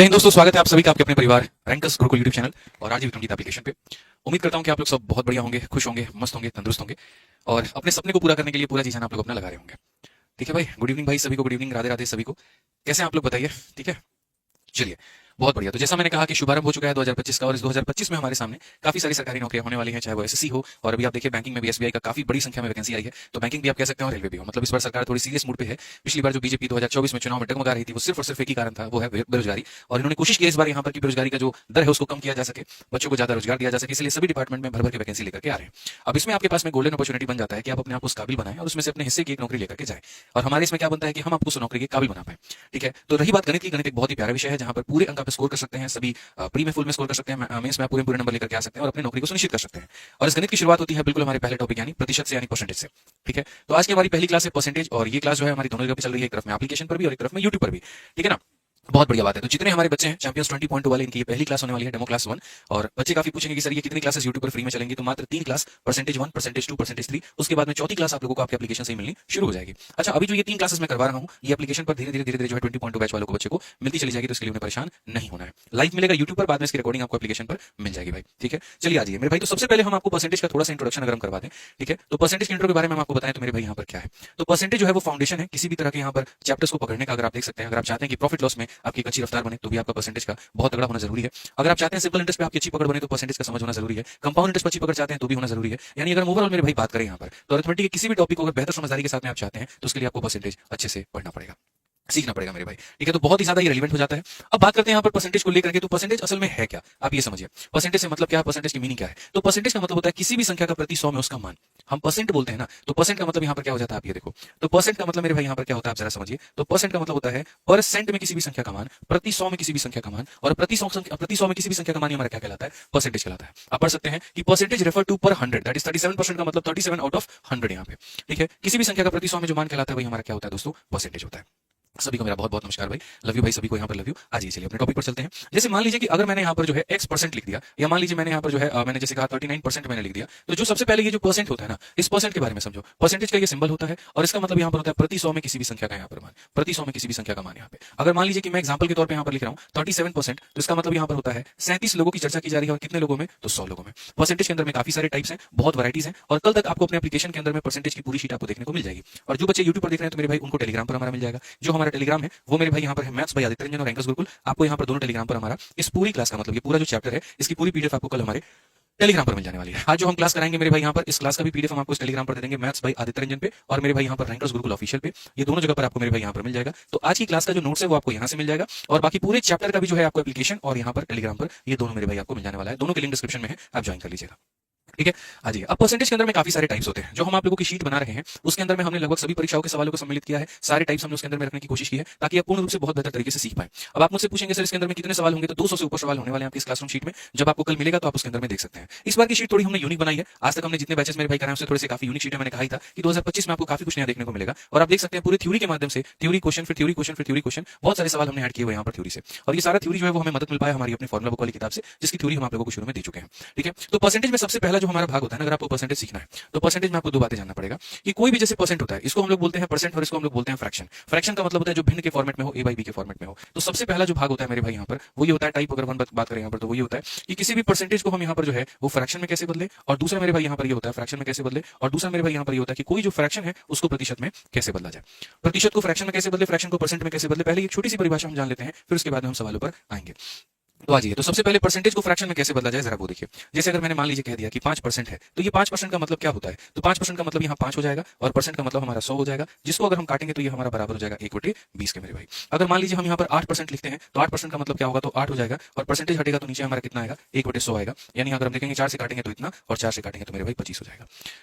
जय हिंद दोस्तों, स्वागत है आप सभी का आपके अपने परिवार रैंकर्स गुरुकुल यूट्यूब चैनल और आरजीवी गीता एप्लीकेशन पे। उम्मीद करता हूं कि आप लोग सब बहुत बढ़िया होंगे, खुश होंगे, मस्त होंगे, तंदुरुस्त होंगे और अपने सपने को पूरा करने के लिए पूरा जी जान आप लोग अपना लगा रहे होंगे। ठीक है भाई, गुड इवनिंग भाई सभी को, गुड इवनिंग, राधे राधे सभी को। कैसे हैं आप लोग बताइए? ठीक है, चलिए बहुत बढ़िया। तो जैसा मैंने कहा कि शुभारंभ हो चुका है 2025 का और इस 2025 में हमारे सामने काफी सारी सरकारी नौकरियां होने वाली हैं, चाहे वो एसएससी हो और अभी आप देखिए बैंकिंग में भी एसबीआई का काफी बड़ी संख्या में वैकेंसी आई है। तो बैंकिंग भी आप कह सकते हैं और रेलवे भी हो, मतलब इस बार सरकार थोड़ी सीरियस मूड पे है। पिछली बार जो बीजेपी 2024 में चुनाव में डगमगा रही थी वो सिर्फ और सिर्फ एक ही कारण था, वो है बेरोजगारी। और इन्होंने कोशिश की इस बार यहाँ पर कि बेरोजगारी का जो दर है उसको कम किया जा सके, बच्चों को ज्यादा रोजगार दिया जा सके, इसलिए सभी डिपार्टमेंट में भर भर के वैकेंसी लेकर के आ रहे हैं। अब इसमें आपके पास में गोल्डन अपॉर्चुनिटी बन जाता है कि आप अपने आप को उस काबिल बनाएं और उसमें से अपने हिस्से की एक नौकरी लेकर के जाएं। और हमारे इसमें क्या बनता है कि हम आपको उस नौकरी के काबिल बना पाए। ठीक है, तो रही बात गणित की, गणित एक बहुत ही प्यारा विषय है जहां पर पूरे अंक आप स्कोर कर सकते हैं, सभी प्री में फुल में स्कोर कर सकते हैं, मेंस में आप पूरे पूरे नंबर लेकर के आ सकते हैं और अपनी नौकरी को सुनिश्चित कर सकते हैं। और इस गणित की शुरुआत होती है बिल्कुल हमारे पहले टॉपिक यानी प्रतिशत से, यानी परसेंटेज से। ठीक है, तो आज की हमारी पहली क्लास है परसेंटेज और ये क्लास जो है हमारी दोनों जगह पे चल रही है, एक तरफ में एप्लीकेशन पर भी और एक तरफ में यूट्यूब पर भी। ठीक है ना, बहुत बढ़िया बात है। तो जितने हमारे बच्चे हैं चैंपियंस 20.2 वाले, इनकी ये पहली क्लास होने वाली है, डेमो क्लास 1। और बच्चे काफी पूछेंगे कि सर ये कितनी क्लासेस यूट्यूब पर फ्री में चलेंगी? तो मात्र 3 क्लास, परसेंटेज 1, परसेंटेज 2, परसेंटेज 3। उसके बाद में चौथी क्लास आप लोगों को आपके एप्लीकेशन से ही मिलनी शुरू हो जाएगी। अच्छा, अभी जो ये 3 क्लासेस मैं करवा रहा हूँ ये एप्लीकेशन पर धीरे धीरे जो है 20.2 बैच वालों को बच्चे को मिलती चली जाएगी, तो इसके लिए उन्हें परेशान नहीं होना है। लाइव मिलेगा यूट्यूब पर, बाद में इसकी रिकॉर्डिंग आपको एप्लीकेशन पर मिल जाएगी भाई। ठीक है, चलिए आ जाइए मेरे भाई। तो सबसे पहले हम आपको परसेंटेज का थोड़ा सा इंट्रोडक्शन अगर हम करवा दें। ठीक है, तो परसेंटेज के इंट्रो के बारे में हम आपको बताएं तो मेरे भाई यहाँ पर क्या है। तो परसेंटेज जो है वो फाउंडेशन है किसी भी तरह के यहाँ पर चैप्टर्स को पकड़ने का। अगर आप देख सकते हैं, अगर आप चाहते हैं कि प्रॉफिट लॉस में आपकी एक अच्छी रफ्तार बने तो भी आपका परसेंटेज का बहुत तगड़ा होना जरूरी है। अगर आप चाहते हैं सिंपल इंटरेस्ट पे आपकी अच्छी पकड़ बने तो परसेंटेज का समझ होना जरूरी है। कंपाउंड इंटरेस्ट पर अच्छी पकड़ चाहते हैं तो भी होना जरूरी है। यानी अगर ओवरऑल मेरे भाई बात करें यहाँ पर तो अरिथमेटिक के किसी भी टॉपिक को अगर बेहतर समझदारी के साथ में आप चाहते हैं तो उसके लिए आपको परसेंटेज अच्छे से पढ़ना पड़ेगा, सीखना पड़ेगा मेरे भाई। ठीक है, तो बहुत ही ज्यादा ये रिलेवेंट हो जाता है। अब बात करते हैं यहाँ पर परसेंटेज को लेकर के। तो परसेंटेज असल में है क्या, आप ये समझिए। परसेंटेज से मतलब क्या है, परसेंटेज की मीनिंग क्या है? तो परसेंटेज का मतलब होता है किसी भी संख्या का प्रति 100 में उसका मान। हम परसेंट बोलते हैं ना, तो परसेंट का मतलब यहाँ पर क्या हो जाता है, आप ये देखो। तो परसेंट का मतलब मेरे भाई यहाँ पर क्या होता है, आप जरा समझिए। तो परसेंट का मतलब होता है परसेंट में किसी भी संख्या का मान, प्रति 100 में किसी भी संख्या का मान, और प्रति 100 में किसी भी संख्या का मान हमारा क्या कहलाता है, परसेंटेज कहलाता है। आप पढ़ सकते हैं कि परसेंटेज रेफर टू पर 100, दैट इज 37% का मतलब 37 आउट ऑफ 100 यहाँ पे। ठीक है, किसी भी संख्या का प्रति 100 में जो मान कहलाता है वही हमारा क्या होता है दोस्तों, परसेंटेज होता है। सभी को मेरा बहुत बहुत नमस्कार भाई, लव यू भाई, सभी को यहाँ पर लव यू। आज चलिए अपने टॉपिक पर चलते हैं। जैसे मान लीजिए कि अगर मैंने यहाँ पर जो है x% लिख दिया, या मान लीजिए मैंने यहाँ पर जो है मैंने जैसे कहा 39% मैंने लिख दिया, तो जो सबसे पहले ये जो परसेंट होता है ना, इस परसेंट के बारे में समझो। परसेंटेज का ये सिंबल होता है और इसका मतलब यहाँ पर होता है प्रति 100 में किसी भी संख्या का यहाँ पर मान, प्रति 100 में किसी भी संख्या का मान। यहाँ पे अगर मान लीजिए कि मैं एग्जाम्पल के तौर पर यहाँ पर लिख रहा हूँ 37%, तो इसका मतलब यहाँ पर होता है 37 लोगों की चर्चा की जा रही है और कितने लोगों में, तो 100 लोगों में। परसेंटेज के अंदर में काफी सारे टाइप्स हैं, बहुत वैराइटीज हैं और कल तक आपको अपने एप्लीकेशन के अंदर में परसेंटेज की पूरी शीट आपको देखने को मिल जाएगी। और जो बच्चे यूट्यूब पर देख रहे हैं तो मेरे भाई उनको टेलीग्राम पर हमारा मिल जाएगा। जो हमारा टेलीग्राम है वो मेरे भाई यहाँ पर है मैथ्स बाय आदित्य रंजन और रैंकर्स गुरुकुल। आपको यहाँ पर दोनों टेलीग्राम पर हमारा इस पूरी क्लास का मतलब ये पूरा जो चैप्टर है इसकी पूरी पीडीएफ आपको कल हमारे टेलीग्राम पर मिल जाने वाली है। आज जो हम क्लास कराएंगे मेरे भाई यहाँ पर, इस क्लास का भी पीडीएफ हम आपको इस टेलीग्राम पर दे देंगे, मैथ्स बाय आदित्य रंजन पे और मेरे भाई यहाँ पर रैंकर्स गुरुकुल ऑफिशियल पे। ये दोनों जगह पर आपको मेरे भाई यहाँ पर मिल जाएगा। तो आज की क्लास का जो नोट्स है वो आपको यहाँ से मिल जाएगा और बाकी पूरे चैप्टर का भी जो है आपको एप्लीकेशन और यहाँ पर टेलीग्राम पर ये दोनों मेरे भाई आपको मिल जाने वाला है। दोनों के लिंक डिस्क्रिप्शन में है, आप ज्वाइन कर लीजिएगा। ठीक है, आ जाइए। अब परसेंटेज के अंदर में काफी सारे टाइप्स होते हैं। जो हम आप लोगों की शीट बना रहे हैं उसके अंदर में हमने लगभग सभी परीक्षाओं के सवालों को सम्मिलित किया है। सारे टाइप्स हमने उसके अंदर में रखने की कोशिश की है ताकि आप पूर्ण रूप से बहुत बेहतर तरीके से सीख पाए। अब आप मुझसे पूछेंगे सर इसके अंदर में कितने सवाल होंगे, तो 200 से ऊपर सवाल होने वाले हैं आपकी इस क्लासरूम शीट में। जब आपको कल मिलेगा तो आप उसके अंदर में देख सकते हैं। इस बार की शीट थोड़ी हमने यूनिक बनाई है। आज तक हमने जितने बैचेस मेरे भाई कराए उससे थोड़े से काफी यूनिक शीट है। मैंने कहा ही था कि 2025 में आपको काफी कुछ नया देखने को मिलेगा और आप देख सकते हैं पूरी थ्योरी के माध्यम से, थ्योरी क्वेश्चन फिर थ्योरी क्वेश्चन फिर थ्योरी क्वेश्चन, बहुत सारे सवाल हमने ऐड किए हुए यहाँ पर थ्योरी से। और ये सारा थ्योरी जो है वो हमें मदद मिल पाया हमारी अपनी फॉर्मुला बुक वाली किताब से, जिसकी थ्योरी हम आप लोगों को शुरू में दे चुके हैं। ठीक है, तो परसेंटेज में सबसे पहला जो हमारा भाग होता है ना, अगर आपको परसेंटेज सीखना है तो परसेंटेज में आपको दो बातें जानना पड़ेगा कि कोई भी जैसे परसेंट होता है इसको हम लोग बोलते हैं परसेंट और इसको हम लोग बोलते हैं फ्रैक्शन। फ्रैक्शन का मतलब होता है जो भिन्न के फॉर्मेट में हो, a by b के फॉर्मेट में हो। तो सबसे पहला जो भाग होता है मेरे भाई यहाँ पर वो ये होता है टाइप, अगर वन बात करें यहाँ पर तो वो ये होता है कि किसी भी परसेंटेज को हम यहाँ पर जो है वो फ्रैक्शन में कैसे बदले, और दूसरा मेरे भाई यहाँ पर ये होता है फ्रैक्शन में कैसे बदले, और दूसरा मेरे भाई यहाँ पर ये होता है कि कोई जो फ्रैक्शन है उसको प्रतिशत में कैसे बदला जाए। प्रतिशत को फ्रैक्शन में कैसे बदले, फ्रैक्शन को परसेंट में कैसे बदले, पहले एक छोटी सी परिभाषा हम जान लेते हैं, फिर उसके बाद हम सवालों पर आएंगे। तो आ जाइए। तो सबसे पहले परसेंटेज को फ्रैक्शन में कैसे बदला जाए जरा वो देखिए। जैसे अगर मैंने मान लीजिए कह दिया कि 5% है, तो ये 5% का मतलब क्या होता है, तो 5% का मतलब यहाँ 5 हो जाएगा और परसेंट का मतलब हमारा 100 हो जाएगा, जिसको अगर हम काटेंगे तो ये हमारा बराबर हो जाएगा 1/20 के मेरे भाई। अगर मान लीजिए हम यहाँ पर 8% लिखते हैं तो 8% का मतलब क्या होगा, तो 8 हो जाएगा और परसेंटेज हटेगा तो नीचे हमारा कितना आएगा, 1/100 आएगा। यानी अगर हम देखेंगे 4 से काटेंगे तो इतना और 4 से काटेंगे तो मेरे भाई 25 हो जाएगा।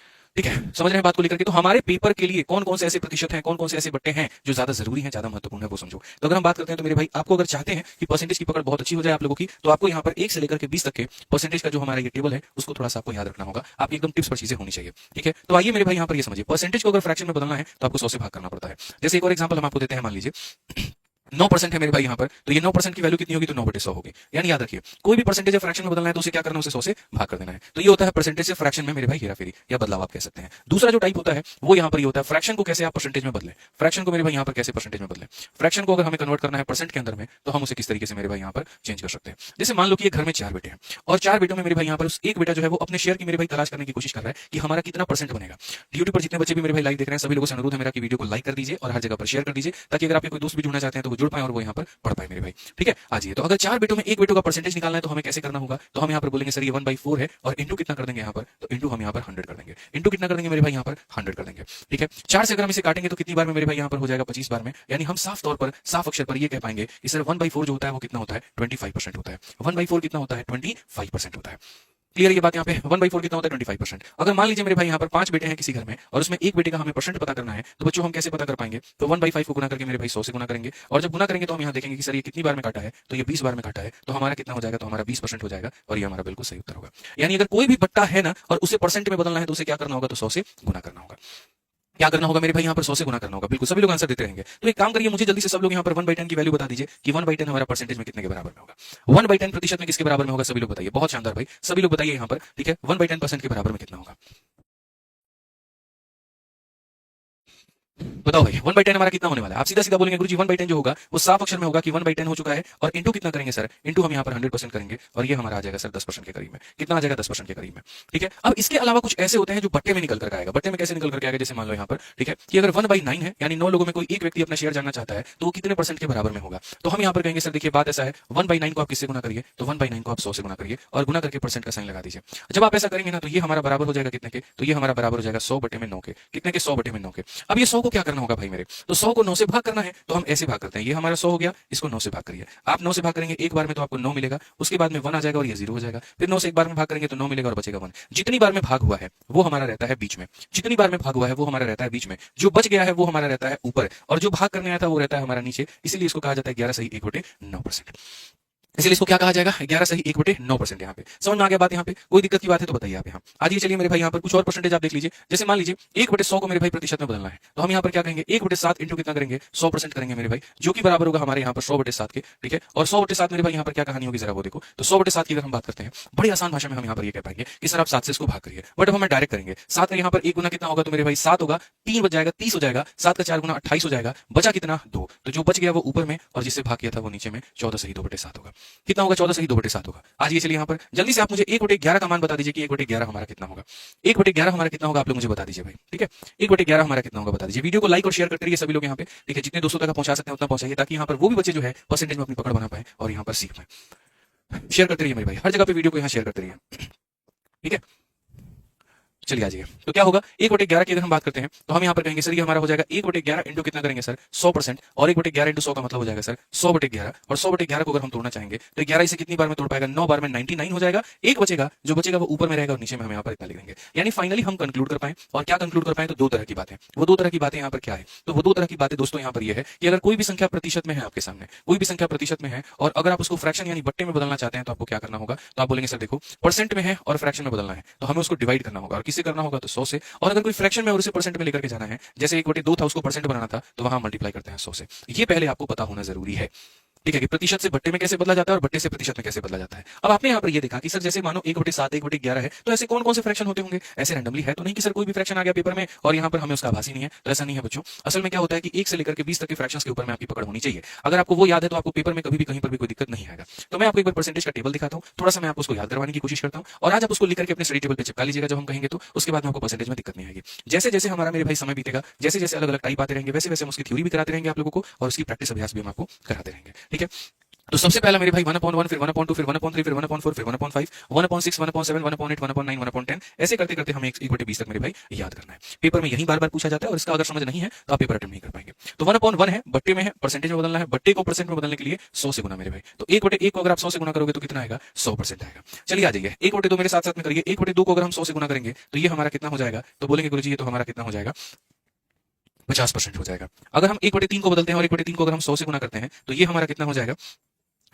ठीक है, समझ रहे हैं बात को लेकर के। तो हमारे पेपर के लिए कौन कौन से ऐसे प्रतिशत हैं, कौन कौन से ऐसे बट्टे हैं जो ज्यादा जरूरी हैं, ज्यादा महत्वपूर्ण है, वो समझो। तो अगर हम बात करते हैं तो मेरे भाई आपको अगर चाहते हैं कि परसेंटेज की पकड़ बहुत अच्छी हो जाए आप लोगों की, तो आपको यहाँ पर 1 से लेकर के 20 तक के परसेंटेज का जो हमारा ये टेबल है उसको थोड़ा सा आपको याद रखना होगा। आपकी एकदम टिप्स पर चीजें होनी चाहिए। ठीक है, तो आइए मेरे भाई यहाँ पर ये समझिए, परसेंटेज को अगर फ्रैक्शन में बदलना है तो आपको 100 से भाग करना पड़ता है। जैसे एक और एग्जाम्पल हम आपको देते हैं, मान लीजिए 9% है मेरे भाई यहाँ पर, तो ये 9% की वैल्यू कितनी होगी, तो 9/100 होगी। यानी याद रखिए, कोई भी परसेंटेज या फ्रैक्शन में बदलना है तो उसे क्या करना है, उसे 100 से भाग कर देना है। तो ये होता है परसेंटेज से फ्रैक्शन में मेरे भाई हेराफेरी या बदलाव आप कह सकते हैं। दूसरा जो टाइप होता है वो यहाँ पर ये होता है फ्रैक्शन को कैसे आप परसेंटेज में बदले। फ्रैक्शन को मेरे भाई यहाँ पर कैसे परसेंटेज में बदले, फ्रैक्शन को अगर हमें कन्वर्ट करना है परसेंट के अंदर में, तो हम उसे किस तरीके से मेरे भाई यहाँ पर चेंज कर सकते हैं। जैसे मान लो कि एक घर में 4 बेटे हैं और 4 बेटों में मेरे भाई यहाँ पर उस एक बेटा जो है वो अपने शेयर की मेरे भाई तलाश करने की कोशिश कर रहा है कि हमारा कितना परसेंट बनेगा। यूट्यूब पर जितने बच्चे भी मेरे भाई लाइव देख रहे हैं सभी लोगों से अनुरोध है मेरा कि वीडियो को लाइक कर दीजिए और हर जगह पर शेयर कर दीजिए, ताकि अगर आपके कोई दोस्त भी जुड़ना चाहते हैं तो वो जुड़ पाए और वो यहाँ पर पढ़ पाए मेरे भाई। ठीक है, आ जाइए। तो अगर 4 बेटों में एक बेटों का परसेंटेज निकालना है तो हमें कैसे करना होगा, तो हम यहाँ पर बोलेंगे सर ये 1/4 है और इंटू कितना कर देंगे यहाँ पर, तो इंटू हम यहाँ पर 100 कर देंगे। इंटू कितना कर देंगे मेरे भाई यहाँ पर 100 कर देंगे। ठीक है, 4 से अगर हम इसे काटेंगे तो कितनी बार में मेरे भाई यहाँ पर हो जाएगा, 25 बार में। यानी हम साफ तौर पर साफ अक्षर पर ये कह पाएंगे कि सर 1/4 जो होता है वो कितना होता है, 25% होता है। 1/4 कितना होता है, 25% होता है। क्लियर ये बात यहाँ पे, 1/4 कितना होता है, 25%। अगर मान लीजिए मेरे भाई यहाँ पर 5 बेटे हैं किसी घर में और उसमें एक बेटे का हमें परसेंट पता करना है, तो बच्चों हम कैसे पता कर पाएंगे, तो 1/5 को गुना करके मेरे भाई 100 से गुना करेंगे और जब गुना करेंगे तो हम यहाँ देखेंगे कि सर ये कितनी बार में काटा है, तो ये 20 बार में काटा है, तो हमारा कितना हो जाएगा, तो हमारा 20% हो जाएगा और ये हमारा बिल्कुल सही उत्तर होगा। यानी अगर कोई भी बट्टा है ना और उसे परसेंट में बदलना है तो उसे क्या करना होगा, तो 100 से गुना करना होगा। क्या करना होगा मेरे भाई यहाँ पर 100 से गुना करना होगा। बिल्कुल सभी लोग आंसर देते रहेंगे। तो एक काम करिए, मुझे जल्दी से सब लोग यहाँ पर 1/10 की वैल्यू बता दीजिए कि 1/10 हमारा परसेंटेज में कितने के बराबर में होगा। 1/10 प्रतिशत में किसके बराबर में होगा, सभी लोग बताइए। बहुत शानदार भाई, सभी लोग बताइए यहाँ पर। ठीक है, 1/10% के बराबर में कितना होगा, बताओ भाई। 1/10 हमारा कितना होने वाला है, आप सीधा सीधा बोलेंगे गुरुजी 1/10 जो होगा वो साफ अक्षर में होगा कि 1/10 हो चुका है और इंटू कितना करेंगे सर, इंटू हम यहाँ पर 100% करेंगे और ये हमारा आ जाएगा सर 10% के करीब में। कितना आ जाएगा, 10% के करीब में। ठीक है, अब इसके अलावा कुछ ऐसे होते हैं जो बट्टे में निकल कर आएगा। बट्टे में कैसे निकल कर आएगा, जैसे मान लो यहाँ पर ठीक है कि अगर 1/9 है यानी 9 लोगों में कोई एक व्यक्ति अपना शेयर जानना चाहता है तो वो कितने परसेंट के बराबर में होगा। तो हम यहाँ पर कहेंगे सर देखिए बात ऐसा है, 1/9 को आप किससे गुना करिए, तो 1/9 को आप 100 से गुना करिए और गुना करके परसेंट का साइन लगा दीजिए। जब आप ऐसा करेंगे ना तो ये हमारा बराबर हो जाएगा कितने के, तो ये हमारा बराबर हो जाएगा 100/9 के। कितने के, 100/9 के। अब ये 100 को क्या करना होगा भाई मेरे, तो 100 को 9 से भाग करना है, तो हम ऐसे भाग करते हैं। ये हमारा 100 हो गया, इसको 9 से भाग करिए। आप 9 से भाग करेंगे एक बार में तो आपको 9 मिलेगा, उसके बाद में 1 आ जाएगा और ये 0 हो जाएगा। फिर 9 से एक बार में भाग करेंगे तो 9 मिलेगा और बचेगा 1। जितनी बार में भाग हुआ है वो हमारा रहता है बीच में, जितनी बार में भाग हुआ है वो हमारा रहता है बीच में, जो बच गया है वो हमारा रहता है ऊपर और जो भाग करने आया था वो रहता है हमारा नीचे। इसीलिए इसको कहा जाता है 11 सही 1/9%। इसलिए इसको क्या कहा जाएगा, 11 सही 1/9%। यहाँ पे समझ में आ गया बात, यहाँ पे कोई दिक्कत की बात है तो बताइए आप। यहाँ आज ये चलिए मेरे भाई यहाँ पर कुछ और परसेंटेज आप देख लीजिए। जैसे मान लीजिए 1/100 को मेरे भाई प्रतिशत में बदलना है, तो हम यहाँ पर क्या करेंगे, 1/7 इंटू कितना करेंगे, 100% करेंगे मेरे भाई, जो कि बराबर होगा हमारे यहाँ पर 100/7 के। ठीक है, और 100/7 मेरे भाई यहाँ पर क्या कहानी होगी जरा वो देखो। तो 100/7 की अगर हम बात करते हैं बड़ी आसान भाषा में हम यहाँ पर ये कह पाएंगे कि सर आप 7 से इसको भाग करिए, बट अब हम डायरेक्ट करेंगे। 7 का यहाँ पर 1 गुना कितना होगा, तो मेरे भाई 7 होगा, 3 बच जाएगा, 30 हो जाएगा। 7 का 4 गुना 28 हो जाएगा, बचा कितना 2। तो जो बच गया वो ऊपर में और जिससे भाग किया था वो नीचे में, 14 सही 2/7 होगा। कितना होगा, 14 सही 2/7 होगा। आज ये चलिए यहाँ पर जल्दी से आप मुझे 1/11 का मान बता दीजिए कि 1/11 हमारा कितना होगा। 1/11 हमारा कितना होगा आप लोग मुझे बता दीजिए भाई। ठीक है, 1/11 हमारा कितना होगा बता दीजिए। वीडियो को लाइक और शेयर करते रहिए सभी लोग यहाँ पे। ठीक है, जितने दोस्तों तक पहुंचा सकते हैं उतना पहुंचाइए, ताकि यहाँ पर वो भी बच्चे जो है परसेंटेज में अपनी पकड़ बना पाए और यहाँ पर सीख पाए। शेयर करते रहिए मेरे भाई, हर जगह पे वीडियो को यहाँ शेयर करते रहिए। ठीक है, चलिए आ जाइए। तो क्या होगा, 1/11 की अगर हम बात करते हैं तो हम यहाँ पर कहेंगे सर ये हमारा हो जाएगा 1/11 इंटू कितना करेंगे सर, 100%। और 1/11 इंटू 100 का मतलब हो जाएगा सर 100/11। और 100/11 को अगर हम तोड़ना चाहेंगे तो 11 इसे कितनी बार में तोड़ पाएगा, 9 बार में 99 हो जाएगा। एक बचेगा, जो बचेगा वो ऊपर में रहेगा और नीचे में हम यहाँ पर इतना लिख देंगे। यानी फाइनली हम कंक्लूड कर पाए। और क्या कंक्लूड कर पाए, तो 2 तरह की बातें। वो 2 तरह की बातें यहाँ पर क्या है, तो वो 2 तरह की बातें दोस्तों यहाँ पर ये है कि अगर कोई भी संख्या प्रतिशत में है आपके सामने, कोई भी संख्या प्रतिशत में है और अगर आप उसको फ्रैक्शन यानी बट्टे में बदलना चाहते हैं तो आपको क्या करना होगा, तो आप बोलेंगे सर देखो परसेंट में है और फ्रैक्शन में बदलना है तो हमें उसको डिवाइड करना होगा। और किससे करना होगा, तो 100 से। और अगर कोई फ्रैक्शन में और उसे परसेंट में लेकर के जाना है, जैसे 1/2 था उसको परसेंट बनाना था, तो वहां मल्टीप्लाई करते हैं 100 से। ये पहले आपको पता होना जरूरी है। ठीक है, कि प्रतिशत से बट्टे में कैसे बदला जाता है और बट्टे से प्रतिशत में कैसे बदला जाता है। अब आपने यहाँ पर ये देखा कि सर जैसे मानो 1/7 1/11 है, तो ऐसे कौन कौन से फ्रैक्शन होते होंगे, ऐसे रैंडमली है तो नहीं कि सर कोई भी फ्रैक्शन आ गया पेपर में और यहाँ पर हमें उसका आभास ही नहीं है, तो ऐसा नहीं है बच्चों। असल में क्या होता है कि 1 से लेकर के 20 तक के फ्रैक्शंस के ऊपर में आपकी पकड़ होनी चाहिए। अगर आपको वो याद है तो आपको पेपर में कभी भी कहीं पर भी कोई दिक्कत नहीं आएगा। तो मैं आपको एक बार परसेंटेज का टेबल दिखाता हूँ, थोड़ा सा मैं आपको उसको याद करवाने की कोशिश करता हूँ और आज आप उसको लिख करके अपने स्टडी टेबल पे चिपका लीजिएगा जब हम कहेंगे, तो उसके बाद में आपको परसेंटेज में दिक्कत नहीं आएगी। जैसे जैसे हमारा मेरे भाई समय बीतेगा, जैसे जैसे अलग अलग टाइप आते रहेंगे, वैसे वैसे हम उसकी थ्योरी भी कराते रहेंगे आप लोगों को और उसकी प्रैक्टिस अभ्यास भी हम आपको कराते रहेंगे। ठीक है, तो सबसे पहला मेरे भाई 1/1, फिर 1/2, फिर 1/3, फिर 1/4, फिर 1/5, 1/6, 1/7, 1/8, 1/9, 1/10 ऐसे करते करते हमें 1/20 तक मेरे भाई याद करना है। पेपर में यही बार बार पूछा जाता है और इसका अगर समझ नहीं है तो आप पेपर अटेम्प्ट नहीं कर पाएंगे। तो 1/1 है, बट्टे में है, परसेंटेज में बदलना है, बट्टे को परसेंट में बदलने के लिए 100 से गुना मेरे भाई। तो 1/1 को अगर आप 100 से गुना करोगे तो कितना आएगा, 100% आएगा। चलिए आ जाइए, 1/2 मेरे साथ साथ में करिए। 1/2 को अगर हम 100 से गुना करेंगे तो ये हमारा कितना हो जाएगा, तो बोलेंगे गुरुजी ये तो हमारा कितना हो जाएगा, 50% हो जाएगा। अगर हम 1/3 को बदलते हैं और 1/3 को अगर हम 100 से गुना करते हैं तो ये हमारा कितना हो जाएगा,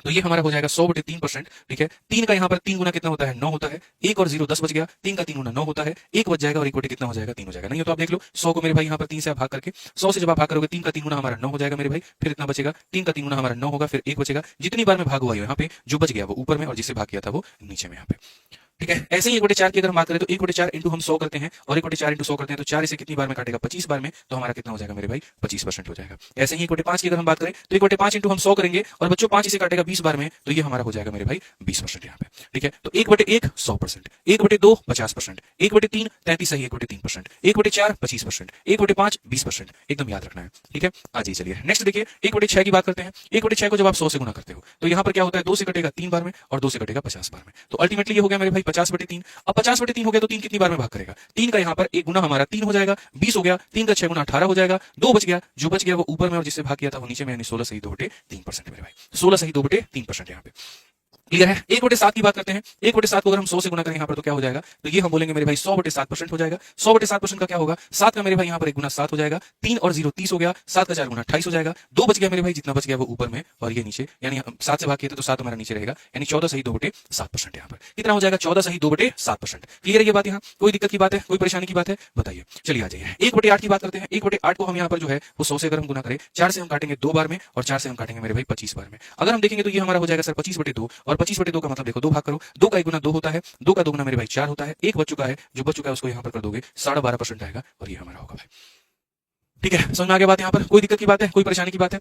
तो ये हमारा हो जाएगा 100/3%। ठीक है, 3 का यहाँ पर 3 गुना कितना होता है, 9 होता है। 1 और 0 10 बच गया, 3 का 3 गुना 9 होता है, 1 बच जाएगा और 1 बटे कितना हो जाएगा, 3 हो जाएगा। नहीं हो तो आप देख लो, 100 को मेरे भाई यहाँ पर 3 से आप भाग करके, 100 से जब आप भाग करोगे 3 का 3 गुना हमारा 9 हो जाएगा मेरे भाई। फिर इतना बचेगा, 3 का 3 गुना हमारा 9 होगा, फिर 1 बचेगा। जितनी बार में भाग हुआ है यहाँ पे जो बच गया वो ऊपर में और जिससे भाग किया था वो नीचे में यहाँ पे। ठीक है, ऐसे ही 1/4 की अगर हम बात करें तो 1/4 इंटू हम 100 करते हैं और 1/4 इंटू 100 करते हैं तो 4 इसे कितनी बार में काटेगा, 25 बार में। तो हमारा कितना हो जाएगा मेरे भाई, 25% हो जाएगा। ऐसे ही 1/5 की अगर हम बात करें तो 1/5 इंटू हम 100 करेंगे और बच्चों 5 इसे काटेगा 20 बार में, तो ये हमारा हो जाएगा मेरे भाई 20% यहाँ पे। ठीक है, तो 1/1 100%, 1/2 50%, 1/3 33 सही 1/3%, 1/4 25%, 1/5 20%। एकदम याद रखना है। ठीक है, आज ही चलिए नेक्स्ट देखिए 1/6 की बात करते हैं। 1/6 को जब आप 100 से गुना करते हो तो यहाँ पर क्या होता है, 2 से कटेगा 3 बार में और 2 से कटेगा 50 बार में। तो अल्टीमेटली ये हो गया मेरे भाई 50/3। अब 50/3 हो गया तो 3 कितनी बार में भाग करेगा, 3 का यहाँ पर 1 गुना हमारा 3 हो जाएगा, 20 हो गया। 3 का 6 गुना 18 हो जाएगा, 2 बच गया, जो बच गया वो ऊपर में और जिससे भाग किया था वो नीचे में, यानी 16 सही 2/3% मेरे भाई। 16 सही 2/3% यहाँ पे क्लियर है। 1/7 की बात करते हैं। 1/7 को अगर हम 100 से गुना करें यहाँ पर तो क्या हो जाएगा, तो ये हम बोलेंगे मेरे भाई 100/7% हो जाएगा। 100/7% का क्या होगा, 7 का मेरे भाई यहाँ पर 1 गुना 7 हो जाएगा, 3 और 0 30 हो गया, 7 का 4 गुना 28 हो जाएगा, 2 बच गया मेरे भाई, जितना बच गया वो ऊपर में और ये नीचे, यानी 7 से भाग किया तो 7 हमारा नीचे रहेगा, यानी 14 सही 2/7% यहाँ पर कितना हो जाएगा, 14 सही 2/7%। क्लियर है ये बात, यहाँ कोई दिक्कत की बात है, कोई परेशानी की बात है, बताइए। चलिए आ जाइए 1/8 की बात करते हैं। 1/8 को हम यहाँ पर जो है वो 100 से अगर हम गुना करें, 4 से हम काटेंगे 2 बार में और 4 से हम काटेंगे मेरे भाई 25 बार में। अगर हम देखेंगे तो ये हमारा हो जाएगा सर 25/2 और 25/2 का मतलब देखो 2 भाग करो, 2 का 1 गुना 2 होता है, 2 का 2 गुना मेरे भाई 4 होता है, 1 बच चुका है, जो बच चुका है उसको यहाँ पर कर दोगे 12.5% आएगा और ये हमारा होगा भाई। ठीक है, समझ में आ गया बात, यहाँ पर कोई दिक्कत की बात है, कोई परेशानी की बात है।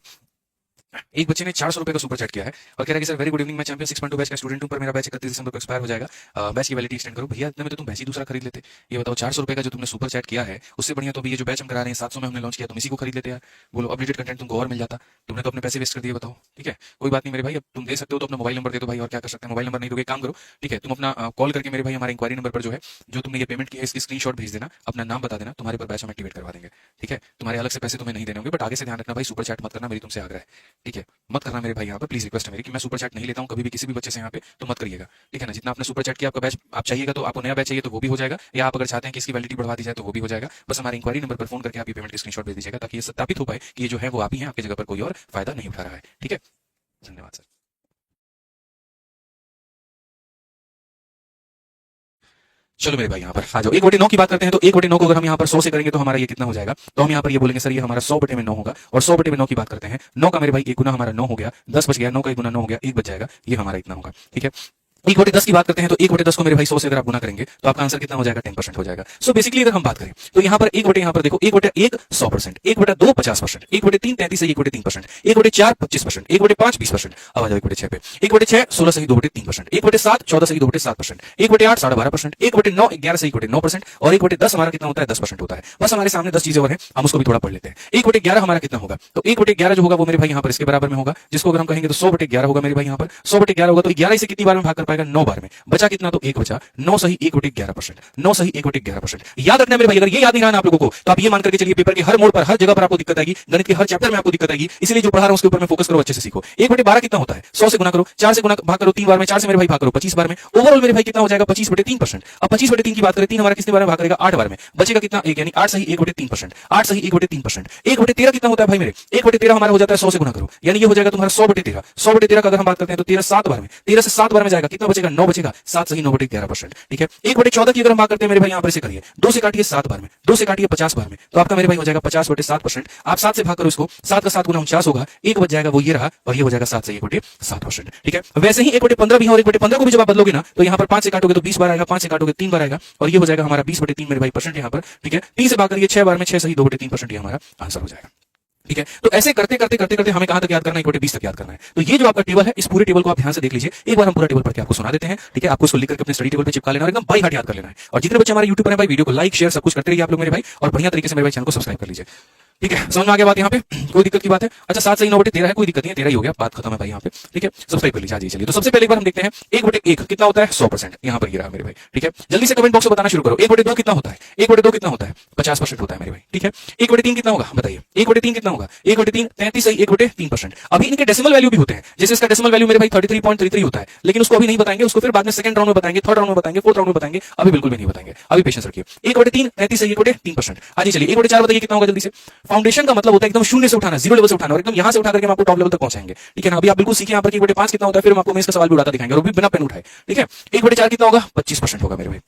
एक बच्चे ने 400 रुपए का सुपर चैट किया है और कह रहा है कि सर वेरी गुड इवनिंग, मैं चैंपियन 6.2 बैच का स्टूडेंट हूं, पर मेरा बैच 31 दिसंबर को एक्सपायर हो जाएगा, बैच की वैलिडिटी एक्सटेंड करो। भैया इतने में तो तुम बैच ही दूसरा खरीद लेते। ये बताओ 400 रुपए का जो तुमने सुपर चैट किया है उससे बढ़िया तो अभी ये जो बैच हम करा रहे हैं 700 में हमने लॉन्च किया, तुम इसी को खरीद लेते यार। बोलो अपडेटेड कंटेंट तुमको और मिल जाता, तुमने तो अपने पैसे वेस्ट कर दिए, बताओ। ठीक है, कोई बात नहीं मेरे भाई, अब तुम दे सकते हो तो अपना मोबाइल नंबर दे दो भाई, और क्या कर सकते हैं। मोबाइल नंबर नहीं दोगे, काम करो। ठीक है, तुम अपना कॉल करके मेरे भाई हमारे इंक्वायरी नंबर पर जो है जो तुमने ये पेमेंट की है इसकी स्क्रीनशॉट भेज देना, अपना नाम बता देना, तुम्हारे पर बैच हम एक्टिवेट करवा देंगे। ठीक है, तुम्हारे अलग से पैसे तुम्हें नहीं देने होंगे, बट आगे से ध्यान रखना भाई, सुपर चैट मत करना, मेरी तुमसे आग्रह है। ठीक है, मत करना मेरे भाई, यहाँ पर प्लीज रिक्वेस्ट है मेरी कि मैं सुपर चैट नहीं लेता हूँ कभी भी किसी भी बच्चे से यहाँ पे, तो मत करिएगा। ठीक है ना, जितना आपने सुपर चैट किया आपका बैच आप चाहिएगा तो आपको नया बैच चाहिए तो वो भी हो जाएगा, या आप अगर चाहते हैं कि इसकी वैलिडिटी बढ़वा दी जाए तो वो भी हो जाएगा। बस हमारे इंक्वायरी नंबर पर फोन करके आप ये पेमेंट की स्क्रीनशॉट भेज दीजिएगा ताकि ये सत्यापित हो पाए कि ये जो है वो आप ही हैं, आपकी जगह पर कोई और फायदा नहीं उठा रहा है। ठीक है, धन्यवाद सर। चलो मेरे भाई यहाँ पर आ जाओ, 1/9 की बात करते हैं। तो 1/9 को अगर हम यहाँ पर 100 से करेंगे तो हमारा ये कितना हो जाएगा, तो हम यहाँ पर ये बोलेंगे सर ये हमारा 100/9 होगा। और 100/9 की बात करते हैं, 9 का मेरे भाई 1 गुना हमारा 9 हो गया, 10 बच गया, 9 का 1 गुना 9 हो गया, 1 बच जाएगा, ये हमारा इतना होगा। ठीक है, 1/10 की बात करते हैं। तो 1/10 को मेरे भाई 100 से अगर आप गुना करेंगे तो आपका आंसर कितना हो जाएगा, 10% हो जाएगा। सो बेसिकली अगर हम बात करें तो यहाँ पर 1/1 यहाँ पर देखो 1/1 100%, 1/2 50%, 1/3 33 सही 1/3%, 1/4 25%, 1/5 20%। अब आ जाओ 1/6 पे। 1/6 16 सही 2/3%, 1/7 14 सही 2/7%, 1/8 12.5%, 1/9 11 सही 9% और 1/10 हमारा कितना होता है, 10% होता है। बस हमारे सामने 10 चीजें और हैं, हम उसको भी थोड़ा पढ़ लेते हैं। 1/11 हमारा कितना होगा, तो 1/11 जो होगा वो मेरे भाई यहाँ पर इसके बराबर में होगा, जिसको अगर हम कहेंगे तो 100/11 होगा मेरे भाई यहाँ पर। 100/11 होगा तो 11 इसे कितनी बार में भाग कर पाएगा, 9 बार में। बचा कितना, तो 1 बचा, 9 सही 1/11%, 9 सही 1/11%। याद रखना मेरे भाई, अगर ये याद नहीं रहा ना आप लोगों को तो आप ये मान करके चलिए पेपर के हर मोड़ पर हर जगह पर आपको दिक्कत आएगी, गणित के हर चैप्टर में आपको दिक्कत आएगी। इसलिए जो पढ़ा रहा हूं उसके ऊपर में फोकस करो, अच्छे से सीखो। 1/12 कितना होता है, 100 से गुना करो, 4 से गुना भाग करो 3 बार में, 4 से मेरे भाई भाग करो 25 बार में। ओवरऑल मेरे भाई कितना हो जाएगा, 25/3%। अब 25/3 की बात करें, 3 हमारा कितने बार में भाग करेगा, 8 बार में। बचेगा कितना, 1, यानी 8 सही 1/3%, 8 सही 1/3%। 1/13 कितना होता है भाई मेरे, 1/13 हमारा हो जाता है 100 से गुना करो, यानी ये हो जाएगा तुम्हारा 100/13। 100/13 का अगर हम बात करते हैं तो 13 7 बार में, 13 से 7 बार में जाएगा, कितना बचेगा, 9 बचेगा, 7 सही 9/11%। ठीक है, 1/14 की अगर हम बात करते हैं मेरे भाई यहाँ पर से करिए, 2 से काटिए 7 बार में, 2 से काटिए 50 बार में, तो आपका मेरे भाई हो जाएगा 50/7%। आप 7 से भाग करो इसको, 7 का 7 गुना 49 होगा, 1 बच जाएगा, वो ये रहा, और ये हो जाएगा 7 से 1/7%। ठीक है, वैसे ही 1/15 भी है, और 1/15 को भी जब आप बदलोगे ना तो यहाँ पर 5 से काटोगे तो 20 बार आएगा, 5 से काटोगे 3 बार आएगा, और ये हो जाएगा हमारा 20/3 मेरे भाई परसेंट यहाँ पर। ठीक है, 3 से भाग करिए 6 बार में, 6 सही 2/3%, ये हमारा आंसर हो जाएगा। ठीक है, तो ऐसे करते करते करते करते हमें कहां तक याद करना है, 1/20 तक याद करना है। तो ये जो आपका टेबल है, इस पूरे टेबल को आप ध्यान से देख लीजिए। एक बार हम पूरा टेबल पढ़ के आपको सुना देते हैं। ठीक है, आपको इसको लिख करके अपने स्टडी टेबल पे चिपका लेना और एकदम बाई हार्ट याद कर लेना है। और जितने बच्चे हमारे यूट्यूब पर हैं भाई, वीडियो को लाइक शेयर सब कुछ करते रहिए आप लोग मेरे भाई, और बढ़िया तरीके से मेरे भाई चैनल को सब्सक्राइब कर लीजिए। ठीक है, समझ में आ गया बात यहाँ पे, कोई दिक्कत की बात है। अच्छा 7 सही 9/13 है, कोई दिक्कत नहीं है, 13 ही हो गया, बात खत्म है भाई यहाँ पे। ठीक है, सब्सक्राइब कर लीजिए। आज चलिए, तो सबसे पहले एक बार हम देखते हैं 1/1 कितना होता है, 100%। यहाँ पर ये रहा मेरे भाई। ठीक है, जल्दी से कमेंट बॉक्स में बताना शुरू करो। 1/2 कितना होता है, 1/2 कितना होता है, 50% होता है मेरे भाई। ठीक है, 1/3 कितना होगा बताइए, 1/3 कितना होगा, 1/3 33 सही 1/3%। अभी इनके डेसिमल वैल्यू भी होते हैं, जैसे इसका डेसिमल वैल्यू मेरे भाई 33.33 होता है, लेकिन उसको अभी नहीं बताएंगे, उसको फिर बाद में सेकंड राउंड में बताएंगे, थर्ड राउंड में बताएंगे, फोर्थ राउंड में बताएंगे, अभी बिल्कुल भी नहीं बताएंगे, अभी पेशेंस रखिए। 1/3 33 सही 1/3%। आज चलिए 1/4 बताइए कितना होगा जल्दी से, फाउंडेशन का मतलब होता है एकदम शून्य से उठाना, जीरो लेवल से उठाना, और एकदम यहां से उठा करके हम आपको टॉप लेवल तक पहुंचाएंगे। ठीक है ना। अभी आप बिल्कुल सीखे यहाँ पर कि 1/5 कितना होता है, फिर हम आपको मेंस का सवाल भी उड़ाता दिखाएंगे, और भी बिना पेन उठाए। ठीक है। 1/4 कितना होगा, 25% होगा मेरे भाई।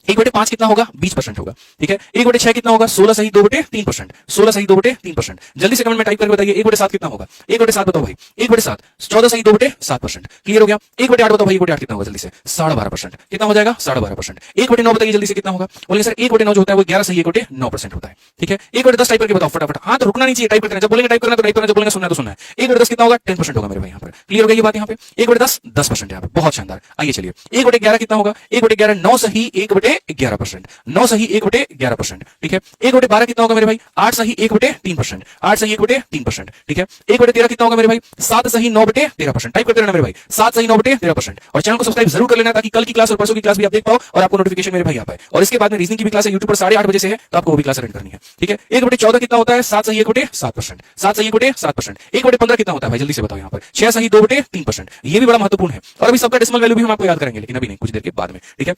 1/5 कितना होगा, 20% होगा। ठीक है। 1/6 कितना होगा, 16 सही 2/3%। 16 सही 2/3%। जल्दी से कमेंट में टाइप करके बताइए 1/7 कितना होगा। 1/7 बताओ भाई, 1/7 14 सही 2/7%। क्लियर हो गया। 1/8 बताओ भाई, 1/8 कितना होगा जल्दी से, 12.5%। कितना हो जाएगा, 12.5%। 1/9 बताइए जल्दी से कितना होगा। बोलेंगे सर 1/9 जो होता है वो 11 सही 1/9% होता है। ठीक है। 1/10 टाइप करके बताओ फटाफट। हाँ तो रुकना नहीं चाहिए, टाइप करते रहना। जब बोलेंगे टाइप करना तो टाइप करना, जब बोलेंगे सुनना तो सुनना है। 1/10 कितना होगा, 10% होगा मेरे भाई यहाँ पर। क्लियर हो गई ये बात यहाँ पे। 1/10 10% यहाँ पे, बहुत शानदार। आइए चलिए 1/11 कितना होगा, 1/11 9 सही 1/11%। 9 सही 1/11%। ठीक है। 1/12 कितना होगा मेरे भाई, 8 सही 1/3%। 8 सही 1/3%। ठीक है। 1/13 कितना होगा मेरे भाई, 7 सही 9/13%। टाइप करते रहना मेरे भाई, 7 सही 9/13%। और चैनल को सब्सक्राइब जरूर कर लेना ताकि कल की क्लास और परसों की क्लास भी आप देख पाओ और आपको नोटिफिकेशन मेरे भाई आ पाए। और इसके बाद में रीजनिंग की भी क्लास है यूट्यूब पर 8:30 बजे से है, तो आपको वो भी क्लास अटेंड करनी है। ठीक है। 1/14 कितना होता है, 7 सही 1/7%। 7 सही 1/7%। 1/15 कितना होता है भाई, जल्दी से बताओ यहाँ पर, 6 सही 2/3%। ये भी बड़ा महत्वपूर्ण है। और अभी सबका डेसिमल वैल्यू भी हम आपको याद करेंगे, लेकिन अभी नहीं, कुछ देर के बाद में। ठीक है।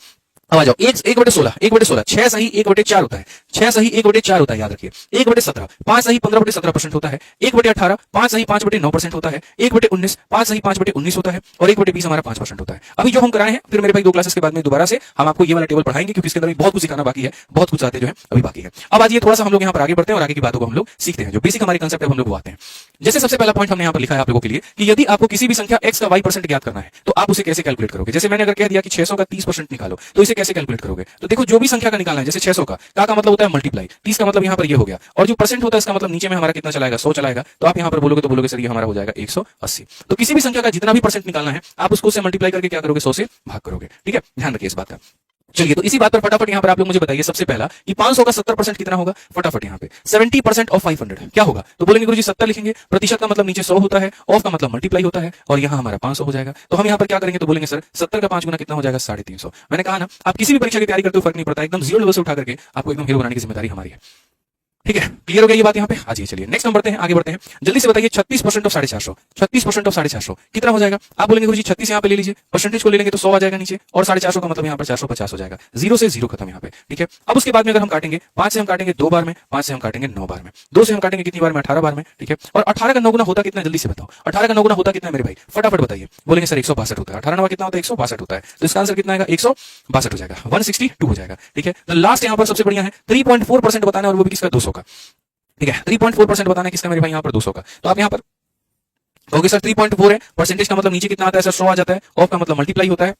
अब आ जाओ 1/16, 1/16, 6 सही 1/4 होता है। 6 सही 1/4 होता है, याद रखिए। 1/17, 5 सही 15/17% होता है। 1/18, 5 सही 5/9% होता है। 1/19, 5 सही 5/19 होता है। और 1/20 हमारा 5% होता है। अभी जो हम कराए हैं, फिर मेरे भाई 2 क्लासेस के बाद में दोबारा से हम आपको ये वाला टेबल पढ़ाएंगे, क्योंकि इसके अंदर बहुत कुछ सिखाना बाकी है, बहुत कुछ आते जो है अभी बाकी है। अब आज ये थोड़ा सा हम लोग यहाँ पर आगे बढ़ते हैं और आगे की बातों को हम लोग सीखते हैं। जो बेसिक हमारी कंसेप्ट है हम लोग वो आते हैं। जैसे सबसे पहला पॉइंट हमने यहाँ पर लिखा है आप लोगों के लिए कि यदि आपको किसी भी संख्या x का y% ज्ञात करना है तो आप उसे कैसे कैलकुलेट करोगे। जैसे मैंने अगर कह दिया कि 600 का 30% निकालो, तो इसे कैसे कैलकुलेट करोगे। तो देखो जो भी संख्या का निकालना है, जैसे 600 का मतलब होता है मल्टीप्लाई, 30 का मतलब यहाँ पर ये हो गया, और जो परसेंट होता है इसका मतलब नीचे में हमारा कितना चलाएगा, 100 चलाएगा। तो आप यहाँ पर बोलोगे तो बोलोगे सर ये हमारा हो जाएगा 180। तो किसी भी संख्या का जितना भी परसेंट निकालना है आप उसको से मल्टीप्लाई करके क्या करोगे, 100 से भाग करोगे। ठीक है, ध्यान रखिए इस बात का। चलिए तो इसी बात पर फटाफट यहाँ पर आप लोग मुझे बताइए सबसे पहला कि 500 का 70% कितना होगा। फटाफट यहाँ पे 70% ऑफ 500 क्या होगा। तो बोलेंगे गुरुजी 70 लिखेंगे, प्रतिशत का मतलब नीचे 100 होता है, ऑफ का मतलब मल्टीप्लाई होता है, और यहाँ हमारा 500 हो जाएगा। तो हम यहाँ पर क्या करेंगे, तो बोलेंगे सर 70 का 5 गुना कितना हो जाएगा, 350। मैंने कहा ना आप किसी भी परीक्षा की तैयारी करते हो फर्क नहीं पड़ता, एकदम जीरो लेवल से उठा करके आपको एकदम हीरो बनाने की जिम्मेदारी हमारी है। ठीक है, क्लियर हो गया ये बात यहाँ पे। आज ये चलिए नेक्स्ट हम बढ़ते हैं, आगे बढ़ते हैं। जल्दी से बताइए 36% ऑफ 450, 36% ऑफ 450 कितना हो जाएगा। आप बोलेंगे गुरुजी 36 यहाँ पे ले लीजिए, परसेंटेज को ले लेंगे तो 100 आ जाएगा नीचे, और 450 का मतलब यहाँ पर 450 हो जाएगा। जीरो से जीरो खत्म यहाँ पे। ठीक है। अब उसके बाद में अगर हम काटेंगे 5 से हम काटेंगे 2 बार में, 5 से हम काटेंगे 9 बार में, 2 से हम काटेंगे कितनी बार में, 18 बार में। ठीक है। और 18 का 9 गुना होता कितना, जल्दी से बताओ 18 का 9 गुना होता कितना मेरे भाई, फटाफट बताइए। बोलेंगे सर 162 होता है। 18 9 कितना होता है, 162 होता है। तो इसका आंसर कितना आएगा, 162 हो जाएगा, 162 हो जाएगा। ठीक है। तो लास्ट यहाँ पर सबसे बढ़िया है 3.4% बताना, और वो भी किसका, 200 का। ठीक है। 3.4% बताना है किसका मेरे भाई, यहाँ पर 200 का। तो आप यहाँ पर कहोगे सर 3.4 है, परसेंटेज का मतलब नीचे कितना आता है सर, 100 आ जाता है, ऑफ का मतलब मल्टीप्लाई होता है,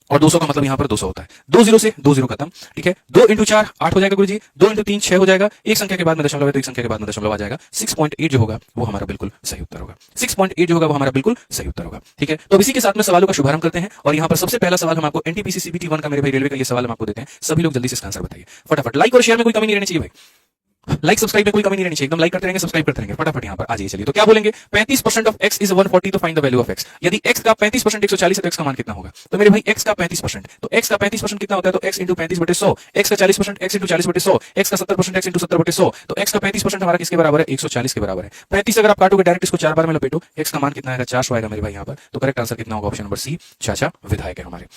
और 200 का मतलब यहाँ पर 200 होता है। 2 जीरो से 2 जीरो खत्म। ठीक है। 2 × 4 8 हो जाएगा गुरुजी, 2 × 3 6 हो जाएगा, एक संख्या के बाद में दशमलव है तो एक संख्या के बाद में दशमलव आ जाएगा। 6.8 जो होगा वो हमारा बिल्कुल सही उत्तर होगा। 6.8 जो होगा वो हमारा बिल्कुल सही उत्तर होगा। ठीक है। तो अब इसी के साथ में सवालों का शुभारंभ करते हैं, और यहाँ पर सबसे पहला सवाल हम आपको एनटीपीसी सीबीटी 1 का मेरे भाई रेलवे का ये सवाल हम आपको देते हैं। सभी लोग जल्दी से इसका आंसर बताइए फटाफट। लाइक और शेयर में कोई कमी नहीं रहनी चाहिए भाई, लाइक सब्सक्राइब में कोई कमी नहीं रहनी चाहिए, एकदम लाइक करते रहेंगे, सब्सक्राइब करते रहेंगे फटाफट यहाँ पर। आ जाइए चलिए, तो क्या बोलेंगे, 35% ऑफ x इज 140 तो find the value of x। यदि x का 35% 140 है तो x का मान कितना होगा। तो मेरे भाई x का 35%, तो x का 35% कितना होता है, तो x × 35/100, x का 40% x × 40/100, x का 70% x × 70/100, तो x का 35% हमारा किसके बराबर है, 140 के बराबर है। 35 अगर आप काटोगे डायरेक्ट इसको 4 बार में लपेटो, x का मान कितना आएगा, 400 आएगा मेरे भाई यहाँ पर। तो करेक्ट आंसर कितना होगा, ऑप्शन नंबर सी, चाचा विधायक है हमारे।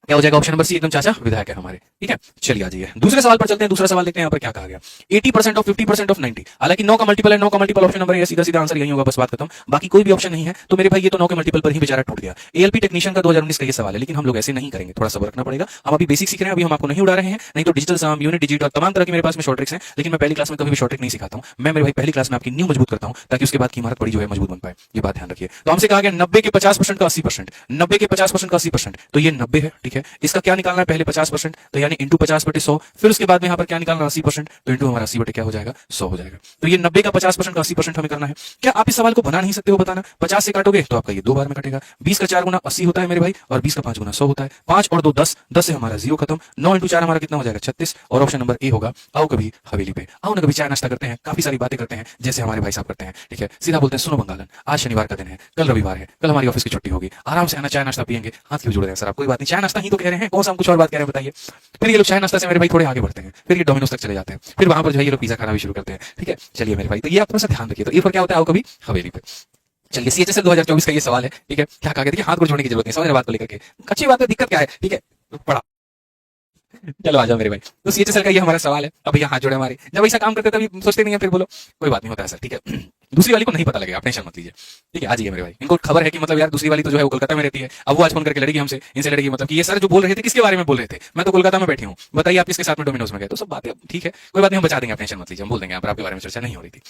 क्या हो जाएगा, ऑप्शन नंबर सी एकदम चाचा विधायक है हमारे। ठीक है। चलिए आ जाइए दूसरे सवाल पर चलते हैं। दूसरा सवाल देखते हैं यहाँ पर क्या कहा गया, 80% ऑफ 50% ऑफ 90। हालांकि 9 का मल्टीपल है, 9 का मल्टीपल ऑप्शन नंबर है, सीधा सीधा आंसर यही होगा, बस बात खत्म। बाकी कोई भी ऑप्शन नहीं है। तो मेरे भाई ये तो 9 के मल्टीपल पर ही बेचारा टूट गया। एएलपी टेक्नीशियन का 2019 का ये सवाल है, लेकिन हम लोग ऐसे नहीं करेंगे, थोड़ा सब्र रखना पड़ेगा। हम अभी बेसिक सीख रहे हैं, अभी हम आपको नहीं उड़ा रहे हैं, नहीं तो डिजिटल सम, यूनिट डिजिट और तमाम तरह के मेरे पास में शॉर्ट ट्रिक्स हैं, लेकिन मैं पहली क्लास में कभी भी शॉर्ट ट्रिक नहीं सिखाता हूं। मैं मेरे भाई पहली क्लास में आपकी नींव मजबूत करता हूं, ताकि उसके बाद की इमारत बड़ी जो है मजबूत बन पाए। ये बात ध्यान रखिए। तो हमसे कहा गया 90 के 50% का 80%, 90 के 50% का 80%, तो ये 90 है। ठीक है। इसका क्या निकालना है, पहले 50%, तो यानी इंटू 50/100, फिर उसके बाद में यहाँ पर क्या निकालना, 80%, तो इंटू हमारा 80 क्या हो जाएगा, 100 हो जाएगा। तो ये 90 का 50% का 80% हमें करना है। क्या आप इस सवाल को बना नहीं सकते हो, बताना। 50 से काटोगे तो आपका ये 2 बार में कटेगा। 20 का 4 गुना 80 होता है मेरे भाई, और 20 का 5 गुना 100 होता है। 5 और 2 10, 10 से हमारा 0 खत्म। 9 × 4 हमारा कितना हो जाएगा, 36, और ऑप्शन नंबर ए होगा। आओ कभी हवेली पे, आओ ना कभी चाय नाश्ता करते हैं, काफी सारी बातें करते हैं, जैसे हमारे भाई साहब करते हैं। ठीक है। सीधा बोलते हैं, सुनो बंगालन, आज शनिवार का दिन है, कल रविवार है, कल हमारी ऑफिस की छुट्टी होगी, आराम से आना, चाय नाश्ता पियेंगे। हाथ क्यों जोड़ रहे हैं सर आप, कोई बात नहीं, चाय नाश्ता ही तो कह रहे हैं, कौन सा हम कुछ और बात कह रहे हैं बताइए। फिर ये लोग चाय नाश्ता से मेरे भाई थोड़े आगे बढ़ते हैं, फिर ये डोमिनोज तक चले जाते हैं, फिर वहां पर जो है ये लोग पिज्जा खाना भी शुरू करते हैं। ठीक है। चलिए मेरे भाई, तो ये आप थोड़ा सा ध्यान रखिए। तो ए पर क्या होता है, आओ कभी हवेली पे। चलिए सीएचएसएल 2024 का ये सवाल है। ठीक है। क्या कहा गया, देखिए हाथ को जोड़ने की जरूरत नहीं, समझ रहे बात को लेकर के, अच्छी बात है, दिक्कत क्या है। ठीक है। पढ़ा चलो आ जाओ मेरे भाई। तो सीएचएसएल का ये हमारा सवाल है। अब भैया हाथ जोड़े हमारे, जब ऐसा काम करते तभी सोचते नहीं है, फिर बोलो कोई बात नहीं होता है सर, ठीक है। दूसरी वाली को नहीं पता लगेगा, आप टेंशन मत लीजिए, ठीक है। आ जाइए मेरे भाई, इनको खबर है कि मतलब यार दूसरी वाली तो जो है वो कोलकाता में रहती है। अब वो आज फोन करके लड़ेगी हमसे, इनसे लड़ेगी, मतलब कि ये सर जो बोल रहे थे किसके बारे में बोल रहे थे, मैं तो कोलकाता में बैठी हूँ, बताइए आप किसके साथ में डोमिनोज में गए। तो सब बातें ठीक है, कोई बात नहीं, हम बचा देंगे, आप टेंशन मत लीजिए, हम बोल देंगे, आपके बारे में चर्चा नहीं हो रही थी।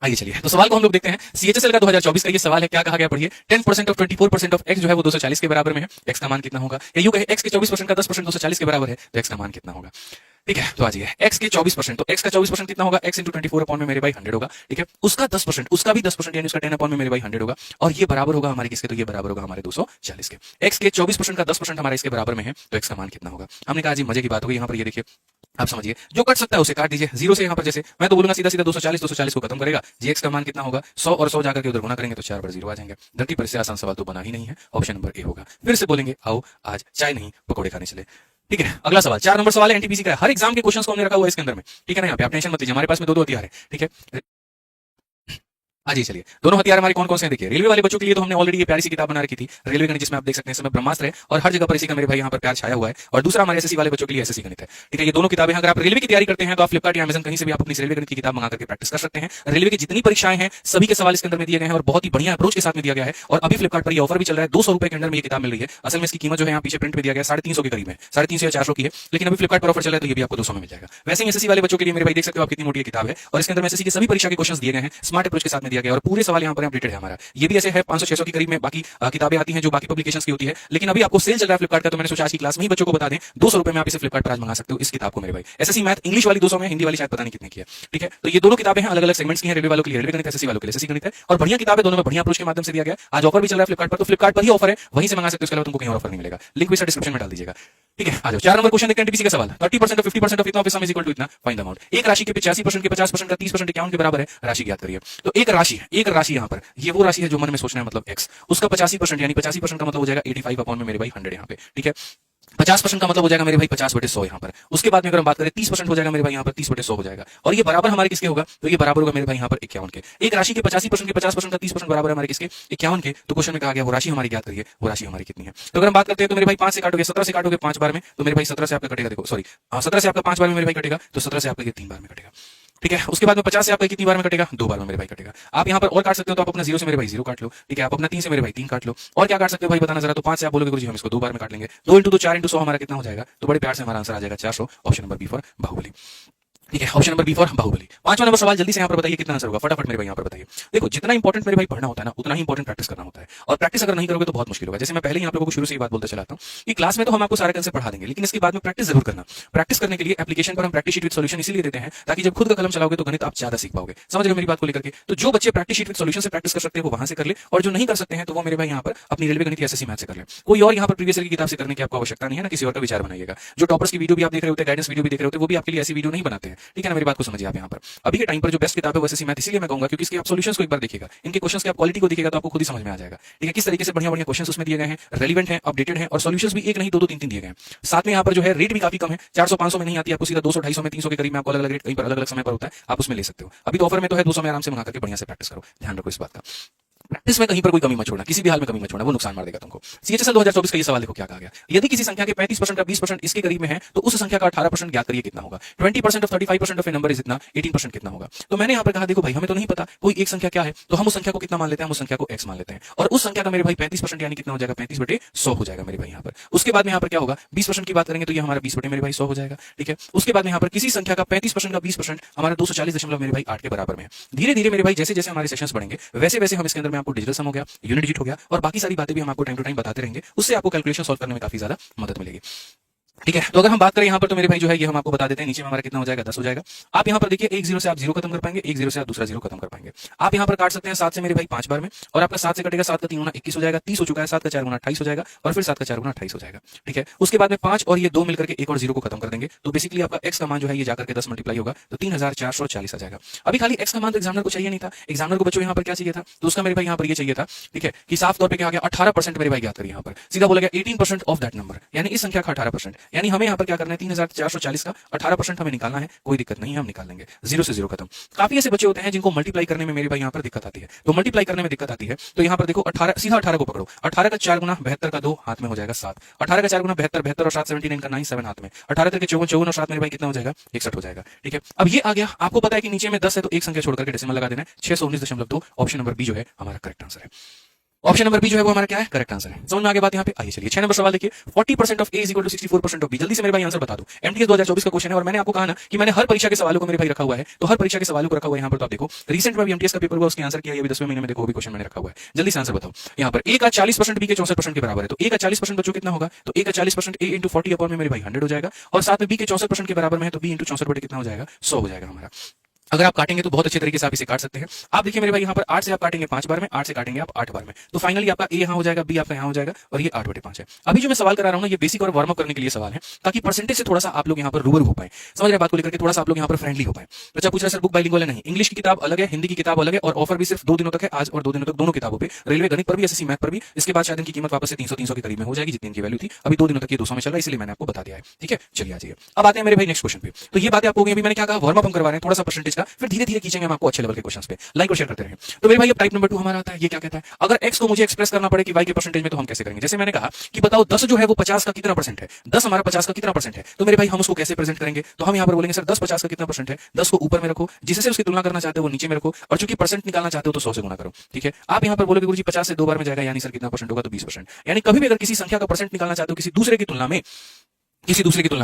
आइए चलिए, तो सवाल को हम लोग देखते हैं। सीएचएसएल का 2024 का ये सवाल है, क्या कहा गया पढ़िए। 10% ऑफ 24% ऑफ एक्स जो है वो 240 के बराबर में है, एक्स का मान कितना होगा। या यूं कहे एक्स के 24% का 10% 240 के बराबर है, तो एक्स का मान कितना होगा। ठीक है, तो आ जाइए, एक्स के 24%, तो एक्स का 24% कितना होगा, एक्स इंटू 24 अपॉन में मेरे भाई 100 होगा, ठीक है। उसका 10%, उसका भी 10% यानी उसका 10 अपॉन में मेरे भाई 100 होगा, और ये बराबर होगा हमारे किसके, तो ये बराबर होगा हमारे 240 के। एक्स के 24% का 10% हमारे इसके बराबर में है, तो एक्स का मान कितना होगा। हमने कहा जी मजे की बात होगी यहाँ पर, ये देखिए आप समझिए, जो कट सकता है उसे काट दीजिए, जीरो से यहाँ पर जैसे मैं तो बोलूंगा सीधा सीधा 240 को खत्म करेगा जी। एक्स का मान कितना होगा, 100 और 100 जाकर के उधर गुना करेंगे तो 4 पर 0 आ जाएंगे। धरती पर से आसान सवाल तो बना ही नहीं है, ऑप्शन नंबर ए होगा। फिर से बोलेंगे आओ आज चाय नहीं पकौड़े खाने चले, ठीक है। अगला सवाल 4 नंबर सवाल है, एनटीपीसी का है, हर एग्जाम के क्वेश्चंस को हमने रखा हुआ है इसके अंदर में, ठीक है ना। यहाँ पे आप टेंशन मत लीजिए, हमारे पास में दो हथियार है, ठीक है। हाँ जी चलिए, दोनों हथियार हमारे कौन कौन से हैं देखिए। रेलवे वाले बच्चों के लिए तो हमने ऑलरेडी ये प्यारी सी किताब बना रखी थी, रेलवे गणित, जिसमें आप देख सकते हैं समय ब्रह्मास्त्र है और हर जगह पर इसी का मेरे भाई यहाँ पर प्यार छाया हुआ है। और दूसरा हमारे एसएससी वाले बच्चों के लिए एसएससी गणित है, ठीक है। ये दोनों किताबें, अगर आप रेलवे की तैयारी करते हैं तो आप फ्लिपकार्ट या अमेजन कहीं से भी आप अपनी रेलवे गणित की किताब मंगा करके प्रैक्टिस कर सकते हैं। रेलवे की जितनी परीक्षाएं हैं सभी के सवाल इसके अंदर में दिए गए हैं और बहुत ही बढ़िया अप्रोच के साथ में दिया गया है। और अभी फ्लिपकार्ट पर ये ऑफर भी चल रहा है, 200 रुपए के अंदर में ये किताब मिल रही है। असल में इसकी कीमत जो है यहाँ पीछे प्रिंट में दिया गया 350 के करीब है, 350 या 400 की है, लेकिन अभी फ्लिपकार्ट पर ऑफर चल रहा है तो ये भी आपको 200 में मिल जाएगा। वैसे ही एसएससी वाले बच्चों के लिए मेरे भाई देख सकते हो आप कितनी मोटी किताब है, और इसके अंदर एसएससी की सभी परीक्षा के क्वेश्चंस दिए गए हैं, स्मार्ट अप्रोच के साथ में दिया गया है और पूरे सवाल यहाँ पर अपडेटेड है हमारा। ये भी ऐसे है 500-600 के करीब में बाकी किताबें आती हैं जो बाकी पब्लिकेशंस की होती है, लेकिन अभी आपको सेल चल रहा है फ्लिपकार्ट का, तो मैंने सोचा आज की क्लास में ही बच्चों को बता दें 200 रुपए में आप इसे फ्लिपकार्ट पर आज मंगा सकते हो इस किताब को मेरे भाई। एसएससी मैथ इंग्लिश वाली 200 में, हिंदी वाली शायद पता नहीं कितने की है, ठीक है। तो ये दोनों किताबें हैं, अलग अलग सेगमेंट्स की हैं, रेलवे वालों के लिए रेलवे गणित, एसएससी वालों के लिए एसएससी गणित है, और बढ़िया किताबें दोनों में बढ़िया अप्रोच के माध्यम से दिया गया। आज ऑफर भी चल रहा है फ्लिपकार्ट पर, तो फ्लिपकार्ट पर ही ऑफर है, वहीं से मंगा सकते हो, उसके अलावा तुमको कहीं और ऑफर नहीं मिलेगा। लिंक भी सर डिस्क्रिप्शन में डाल दीजिएगा, ठीक है। आ जाओ 4 नंबर क्वेश्चन देखते हैं एनटीपीसी का सवाल। 30% और 50% ऑफ इतना of sum is equal to इतना, फाइंड द अमाउंट। एक राशि के 85% के 50% का 30% 51 के बराबर है, राशि ज्ञात करिए। तो एक राशि यहाँ पर ये वो राशि है जो मन में सोचना है, मतलब एक्स, उसका 85% यानी 85% का मतलब हो जाएगा 85 अपॉन में मेरे भाई 100 यहाँ पे, ठीक है। 50% का मतलब हो जाएगा मेरे भाई 50/100 यहाँ पर। उसके बाद में अगर हम बात करें 30% हो जाएगा मेरे भाई यहाँ पर 30/100 हो जाएगा, और ये बराबर हमारे किसके होगा, तो ये बराबर होगा मेरे भाई यहाँ पर 51 के। एक राशि के 85% के 50% का 30% बराबर है हमारे किसके, 51 के। तो क्वेश्चन में कहा गया वो राशि हमारी ज्ञात करिए, वो राशि हमारी कितनी है। तो अगर हम बात करते हैं तो मेरे भाई 5 से काटोगे, 17 से काटोगे 5 बार में, तो मेरे भाई 17 से आपका कटेगा, देखो सॉरी 17 से आपका 5 बार में मेरे भाई कटेगा, तो 17 से आपका ये 3 बार में कटेगा, ठीक है। उसके बाद में 50 से आपका कितनी बार में कटेगा, 2 बार में मेरे भाई कटेगा। आप यहाँ पर और काट सकते हो, तो आप अपना 0 से मेरे भाई 0 काट लो, ठीक है। आप अपना 3 से मेरे भाई 3 काट लो, और क्या काट सकते हो भाई बताना जरा। तो 5 से आप बोलोगे गुरुजी हम इसको 2 बार में काट लेंगे, 2 इंटू 2 4 इंटू 100 हमारा कितना हो जाएगा, तो बड़े प्यार से हमारा आंसर आ जाएगा 400, option number B for Baahubali, ठीक है। Option number B for Baahubali. 5वां नंबर सवाल जल्दी से यहाँ पर बताइए कितना आंसर होगा, फटाफट मेरे भाई यहाँ पर बताइए। देखो जितना इंपॉर्टेंट मेरे भाई पढ़ना होता है ना, उतना ही इंपॉर्टेंट प्रैक्टिस करना होता है, और प्रैक्टिस अगर नहीं करोगे तो बहुत मुश्किल होगा। जैसे मैं पहले ही आप लोगों को शुरू से ही बात बोलते चला आता हूँ कि क्लास में तो हम आपको सारे कंसेप्ट पढ़ा देंगे, लेकिन इसके बाद में प्रैक्टिस जरूर करना। प्रैक्टिस करने के लिए एप्लीकेशन पर हम प्रैक्टिस शीट विद सॉल्यूशन इसीलिए देते हैं ताकि जब खुद का कलम चलाओगे तो गणित आप ज्यादा सीख पाओगे। समझ गए मेरी बात को लेकर के। तो जो बच्चे प्रैक्टिस शीट विद सॉल्यूशन से प्रैक्टिस कर सकते हैं वो वहां से कर ले, और जो नहीं कर सकते हैं तो वो मेरे भाई यहाँ पर अपनी रेलवे गणित या एसएससी मैथ से कर ले। कोई और यहाँ पर प्रीवियस ईयर की किताब से करने की आपको आवश्यकता नहीं है ना, किसी और का विचार बनाइएगा। जो टॉपर्स की वीडियो भी आप देख रहे होते हैं, गाइडेंस वीडियो भी देख रहे होते हैं, वो भी आपके लिए ऐसी वीडियो नहीं बनाते हैं, ठीक है ना। मेरी बात को समझिए आप यहाँ पर। अभी के टाइम पर जो बेस्ट किताब है वो एसएससी मैथ, इसलिए मैं कहूंगा क्योंकि इसके आप सॉल्यूशंस को एक बार देखिएगा, इनके क्वेश्चंस की आप क्वालिटी को देखिएगा तो आपको खुद ही समझ में आ जाएगा, ठीक है। किस तरीके से बढ़िया बढ़िया क्वेश्चंस उसमें दिए गए हैं, रेलेवेंट है, अपडेटेड है, और सॉल्यूशंस भी एक नहीं 2-2 3-3 दिए गए हैं। साथ में यहाँ पर जो है रेट भी काफी कम है, 400-500 में नहीं आती, आपको सीधा 200-250 में 300 के करीब में आपको अलग अलग रेट कहीं पर अलग अलग समय पर होता है, आप उसमें ले सकते हो। अभी तो ऑफर में तो है 200 में आराम से मंगा करके बढ़िया से प्रैक्टिस करो, ध्यान रखो इस बात का। प्रैक्टिस में कहीं पर कोई कमी मत छोड़ना, किसी भी हाल में कमी मत छोड़ना, वो नुकसान मार देगा तुमको। सीएचएसएल 2024 का ये सवाल देखो क्या कहा गया। यदि किसी संख्या के 35% का 20% इसके करीब में है तो उस संख्या का 18% ज्ञात करिए कितना होगा। 20% of 35% of A number is इतना, 18% कितना होगा। तो मैंने यहाँ पर कहा देखो भाई हमें तो नहीं पता कोई एक संख्या क्या है, तो हम उस संख्या को कितना मान लेते हैं, हम उस संख्या को x मान लेते हैं, और उस संख्या का मेरे भाई 35% यानी कितना हो जाएगा, 35/100 हो जाएगा मेरे भाई यहाँ पर। उसके बाद में यहाँ पर क्या होगा, 20% की बात करेंगे तो ये हमारा 20 बटे मेरे भाई 100 हो जाएगा, ठीक है। उसके बाद में यहाँ पर किसी संख्या का 35% का 20% हमारा 240 मेरे भाई 8 के बराबर में है। धीरे धीरे मेरे भाई जैसे जैसे हमारे सेशंस बढ़ेंगे वैसे वैसे हम इसके अंदर में आपको डिजिटल सम हो गया, यूनिट डिजिट हो गया, और बाकी सारी बातें भी हम आपको टाइम टू टाइम बताते रहेंगे, उससे आपको कैलकुलेशन सॉल्व करने में काफी ज्यादा मदद मिलेगी, ठीक है। तो अगर हम बात करें यहाँ पर तो मेरे भाई जो है ये हम आपको बता देते हैं, नीचे में हमारा कितना हो जाएगा 10 हो जाएगा। आप यहाँ पर देखिए एक 0 से आप 0 खत्म कर पाएंगे, एक 0 से आप दूसरा 0 खत्म कर पाएंगे। आप यहाँ पर काट सकते हैं 7 से मेरे भाई 5 बार में, और आपका 7 से कटेगा 7 का 3 गुना 21 हो जाएगा, 30 हो चुका है, 7 का 4 गुना 28 हो जाएगा, और फिर 7 का 4 गुना 28 हो जाएगा, ठीक है। उसके बाद में 5 और ये 2 मिलकर के एक और 0 को खत्म कर देंगे, तो बेसिकली आपका x का मान जो है ये जाकर के 10 मल्टीप्लाई होगा, तो 3440 आ जाएगा। अभी खाली x का मान तो एग्जामिनर को चाहिए नहीं था, एग्जामिनर को बच्चों यहाँ पर क्या चाहिए था, तो उसका मेरे भाई यहाँ पर ये चाहिए था, ठीक है, कि साफ तौर पर क्या आ गया 18% मेरे भाई ज्ञात करिए। यहाँ पर सीधा बोला गया 18% ऑफ दैट नंबर, यानी इस संख्या का 18%। यानी हमें यहाँ पर क्या करना है, 3440 का 18% हमें निकालना है। कोई दिक्कत नहीं है, हम निकाल लेंगे। 0 से 0 खत्म। काफी ऐसे बच्चे होते हैं जिनको मल्टीप्लाई करने में मेरे भाई यहाँ पर दिक्कत आती है। तो मल्टीप्लाई करने में दिक्कत आती है तो यहाँ पर देखो 18, सीधा 18 को पकड़ो। 18 का 4 गुना 72 का 2 हाथ में हो जाएगा 7। 18 का 4 गुना 72, 72 और 7 79 का 9, 7 हाथ में। 18 के 54, 54 और 7 मेरे भाई कितना हो जाएगा, 61 हो जाएगा। ठीक है, अब ये आ गया। आपको पता है कि नीचे में 10 है तो एक संख्या छोड़ करके डेसिमल लगा देना है। 619.2। ऑप्शन नंबर बी जो है हमारा करेक्ट आंसर है। ऑप्शन नंबर बी जो है वो हमारा क्या है, करेक्ट आंसर है। समझ में आगे बात यहाँ पे। आइए चलिए 6 नंबर सवाल देखिए। 40% of A is equal to 64% of B. जल्दी से मेरे भाई आंसर बता दो। एमटीएस 2024 का क्वेश्चन है और मैंने आपको कहा ना कि मैंने हर परीक्षा के सवालों को मेरे भाई रखा हुआ है, तो हर परीक्षा के सवालों को रखा हुआ है यहाँ पर। तो आप देखो रिसेंट में भी एमटीएस का पेपर हुआ, उसके आंसर किया, ये भी 10वें महीने में देखो वो भी क्वेश्चन मैंने रखा हुआ है। जल्दी से आंसर बताओ। यहाँ पर ए का 40% बी के 64% के बराबर है, तो ए का 40% बच्चों कितना होगा, तो ए का 40% ए इंटू 40 अपॉन में मेरे भाई 100 हो जाएगा, और साथ में बी के 64% के बराबर में है तो बी इंटू 64 कितना हो जाएगा, 100 हो जाएगा हमारा। अगर आप काटेंगे तो बहुत अच्छे तरीके से आप इसे काट सकते हैं। आप देखिए मेरे भाई यहाँ पर 8 से आप काटेंगे 5 बार में, 8 से काटेंगे आप 8 बार में, तो फाइनली आपका ए यहाँ हो जाएगा, बी आपका यहाँ हो जाएगा, और ये 8/5 है। अभी जो मैं सवाल करा रहा हूँ ना, ये बेसिक और वार्म अप करने के लिए सवाल है, ताकि परसेंटेज से थोड़ा सा आप लोग यहाँ पर रूबरू हो पाए, समझ रहे बात को लेकर के, थोड़ा सा आप लोग यहाँ पर फ्रेंडली हो पाए। बच्चा पूछ रहा है सर बुक बाइलिंगुअल है? नहीं, इंग्लिश की किताब अलग है, हिंदी की किताब अलग है, और ऑफर भी सिर्फ 2 दिनों तक है, आज और 2 दिनों तक दोनों किताबों पे, रेलवे गणित पर भी, एसएससी मैथ पर भी। इसके बाद शायद इनकी कीमत वापस से 300 के करीब में हो जाएगी, जितनी इनकी वैल्यू थी। अभी 2 दिनों तक ये 200 में चल रहा है, इसलिए मैंने आपको बता दिया है। ठीक है, चलिए आ जाइए। अब आते हैं मेरे भाई नेक्स्ट क्वेश्चन पे। तो ये बातें आपको अभी मैंने क्या कहा, वार्म अप हम करवा रहे हैं थोड़ा सा परसेंटेज का, फिर धीरे धीरे खींचेंगे हम आपको अच्छे लेवल के क्वेश्चंस पे। लाइक और शेयर करते रहें। तो मेरे भाई अब टाइप नंबर 2 हमारा आता है। ये क्या कहता है, अगर x को मुझे एक्सप्रेस करना पड़े कि y के परसेंटेज में, तो हम कैसे करेंगे। जैसे मैंने कहा कि बताओ 10 जो है वो 50 का कितना परसेंट है, 10 हमारा 50 का कितना परसेंट है, तो मेरे भाई हम उसको कैसे प्रेजेंट करेंगे। तो हम यहाँ पर बोलेंगे सर 10 50 का कितना परसेंट है, 10 को ऊपर में रखो, जिससे उसकी तुलना करना चाहते हो वो नीचे में रखो, और चूंकि परसेंट निकालना चाहते हो तो 100 से गुना करो। ठीक है, आप यहाँ पर बोलोगे गुरुजी 50 से 2 बार में जाएगा, यानी सर कितना परसेंट होगा, तो 20%। यानी कभी भी अगर किसी संख्या का परसेंट निकालना चाहते हो किसी दूसरे की तुलना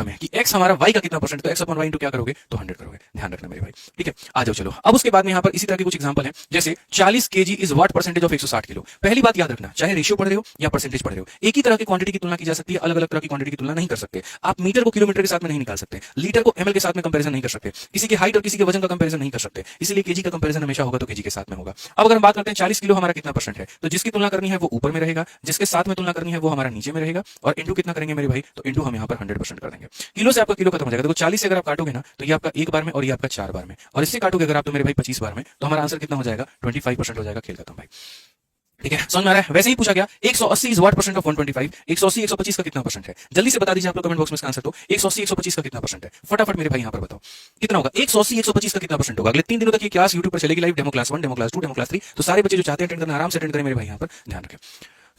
में कि x हमारा y का कितना परसेंट, तो x अपॉन y इंटू क्या करोगे, तो 100 करोगे। ध्यान रखना मेरे भाई। ठीक है, आ जाओ चलो। अब उसके बाद में यहाँ पर इसी तरह के कुछ एग्जांपल हैं, जैसे 40 kg is what percentage of 160 kilo. पहली बात याद रखना, चाहे रेशियो पढ़ रहे हो या परसेंटेज पढ़ रहे हो, एक ही तरह की क्वांटिटी की तुलना की जा सकती है, अलग अलग तरह की क्वांटिटी की तुलना नहीं कर सकते। आप मीटर को किलोमीटर के साथ में नहीं निकाल सकते, लीटर को ml के साथ में कंपेरिजन नहीं कर सकते, किसी की हाइट और किसी के वजन का कंपेरिजन नहीं कर सकते, इसलिए केजी का कंपेरिजन हमेशा होगा तो केजी के साथ में होगा। अब अगर हम बात करते हैं 40 किलो हमारा कितना परसेंट है, तो जिसकी तुलना करनी है वो ऊपर में रहेगा, जिसके साथ में तुलना करनी है वो हमारा नीचे में रहेगा, और इंटू कितना करेंगे मेरे भाई, तो इंटू हम यहाँ पर 100% कर देंगे। किलो से आपका किलो खत्म हो जाएगा। देखो 40 से अगर आप काटोगे ना, तो ये आपका 1 बार में और ये आपका 4 बार में, और इससे काटोगे अगर आप तो मेरे भाई 25 बार में, तो हमारा आंसर कितना हो जाएगा, 25% हो जाएगा। खेल खत्म भाई। ठीक है, समझ में आ रहा है। वैसे ही पूछा गया 180 इज व्हाट परसेंट ऑफ 125। 180 125 का कितना परसेंट है, जल्दी से बता दीजिए आप लोग कमेंट बॉक्स में इसका आंसर। तो 180 125 का कितना परसेंट है, फटाफट मेरे भाई यहाँ पर बताओ कितना होगा। 180 125 का कितना परसेंट होगा। अगले 3 दिनों तक ये क्लास YouTube पर चलेगी live, demo class 1, demo class 2, demo class 3। तो सारे बच्चे जो चाहते हैं अटेंड करना आराम से अटेंड करें मेरे भाई, यहाँ पर ध्यान रखें।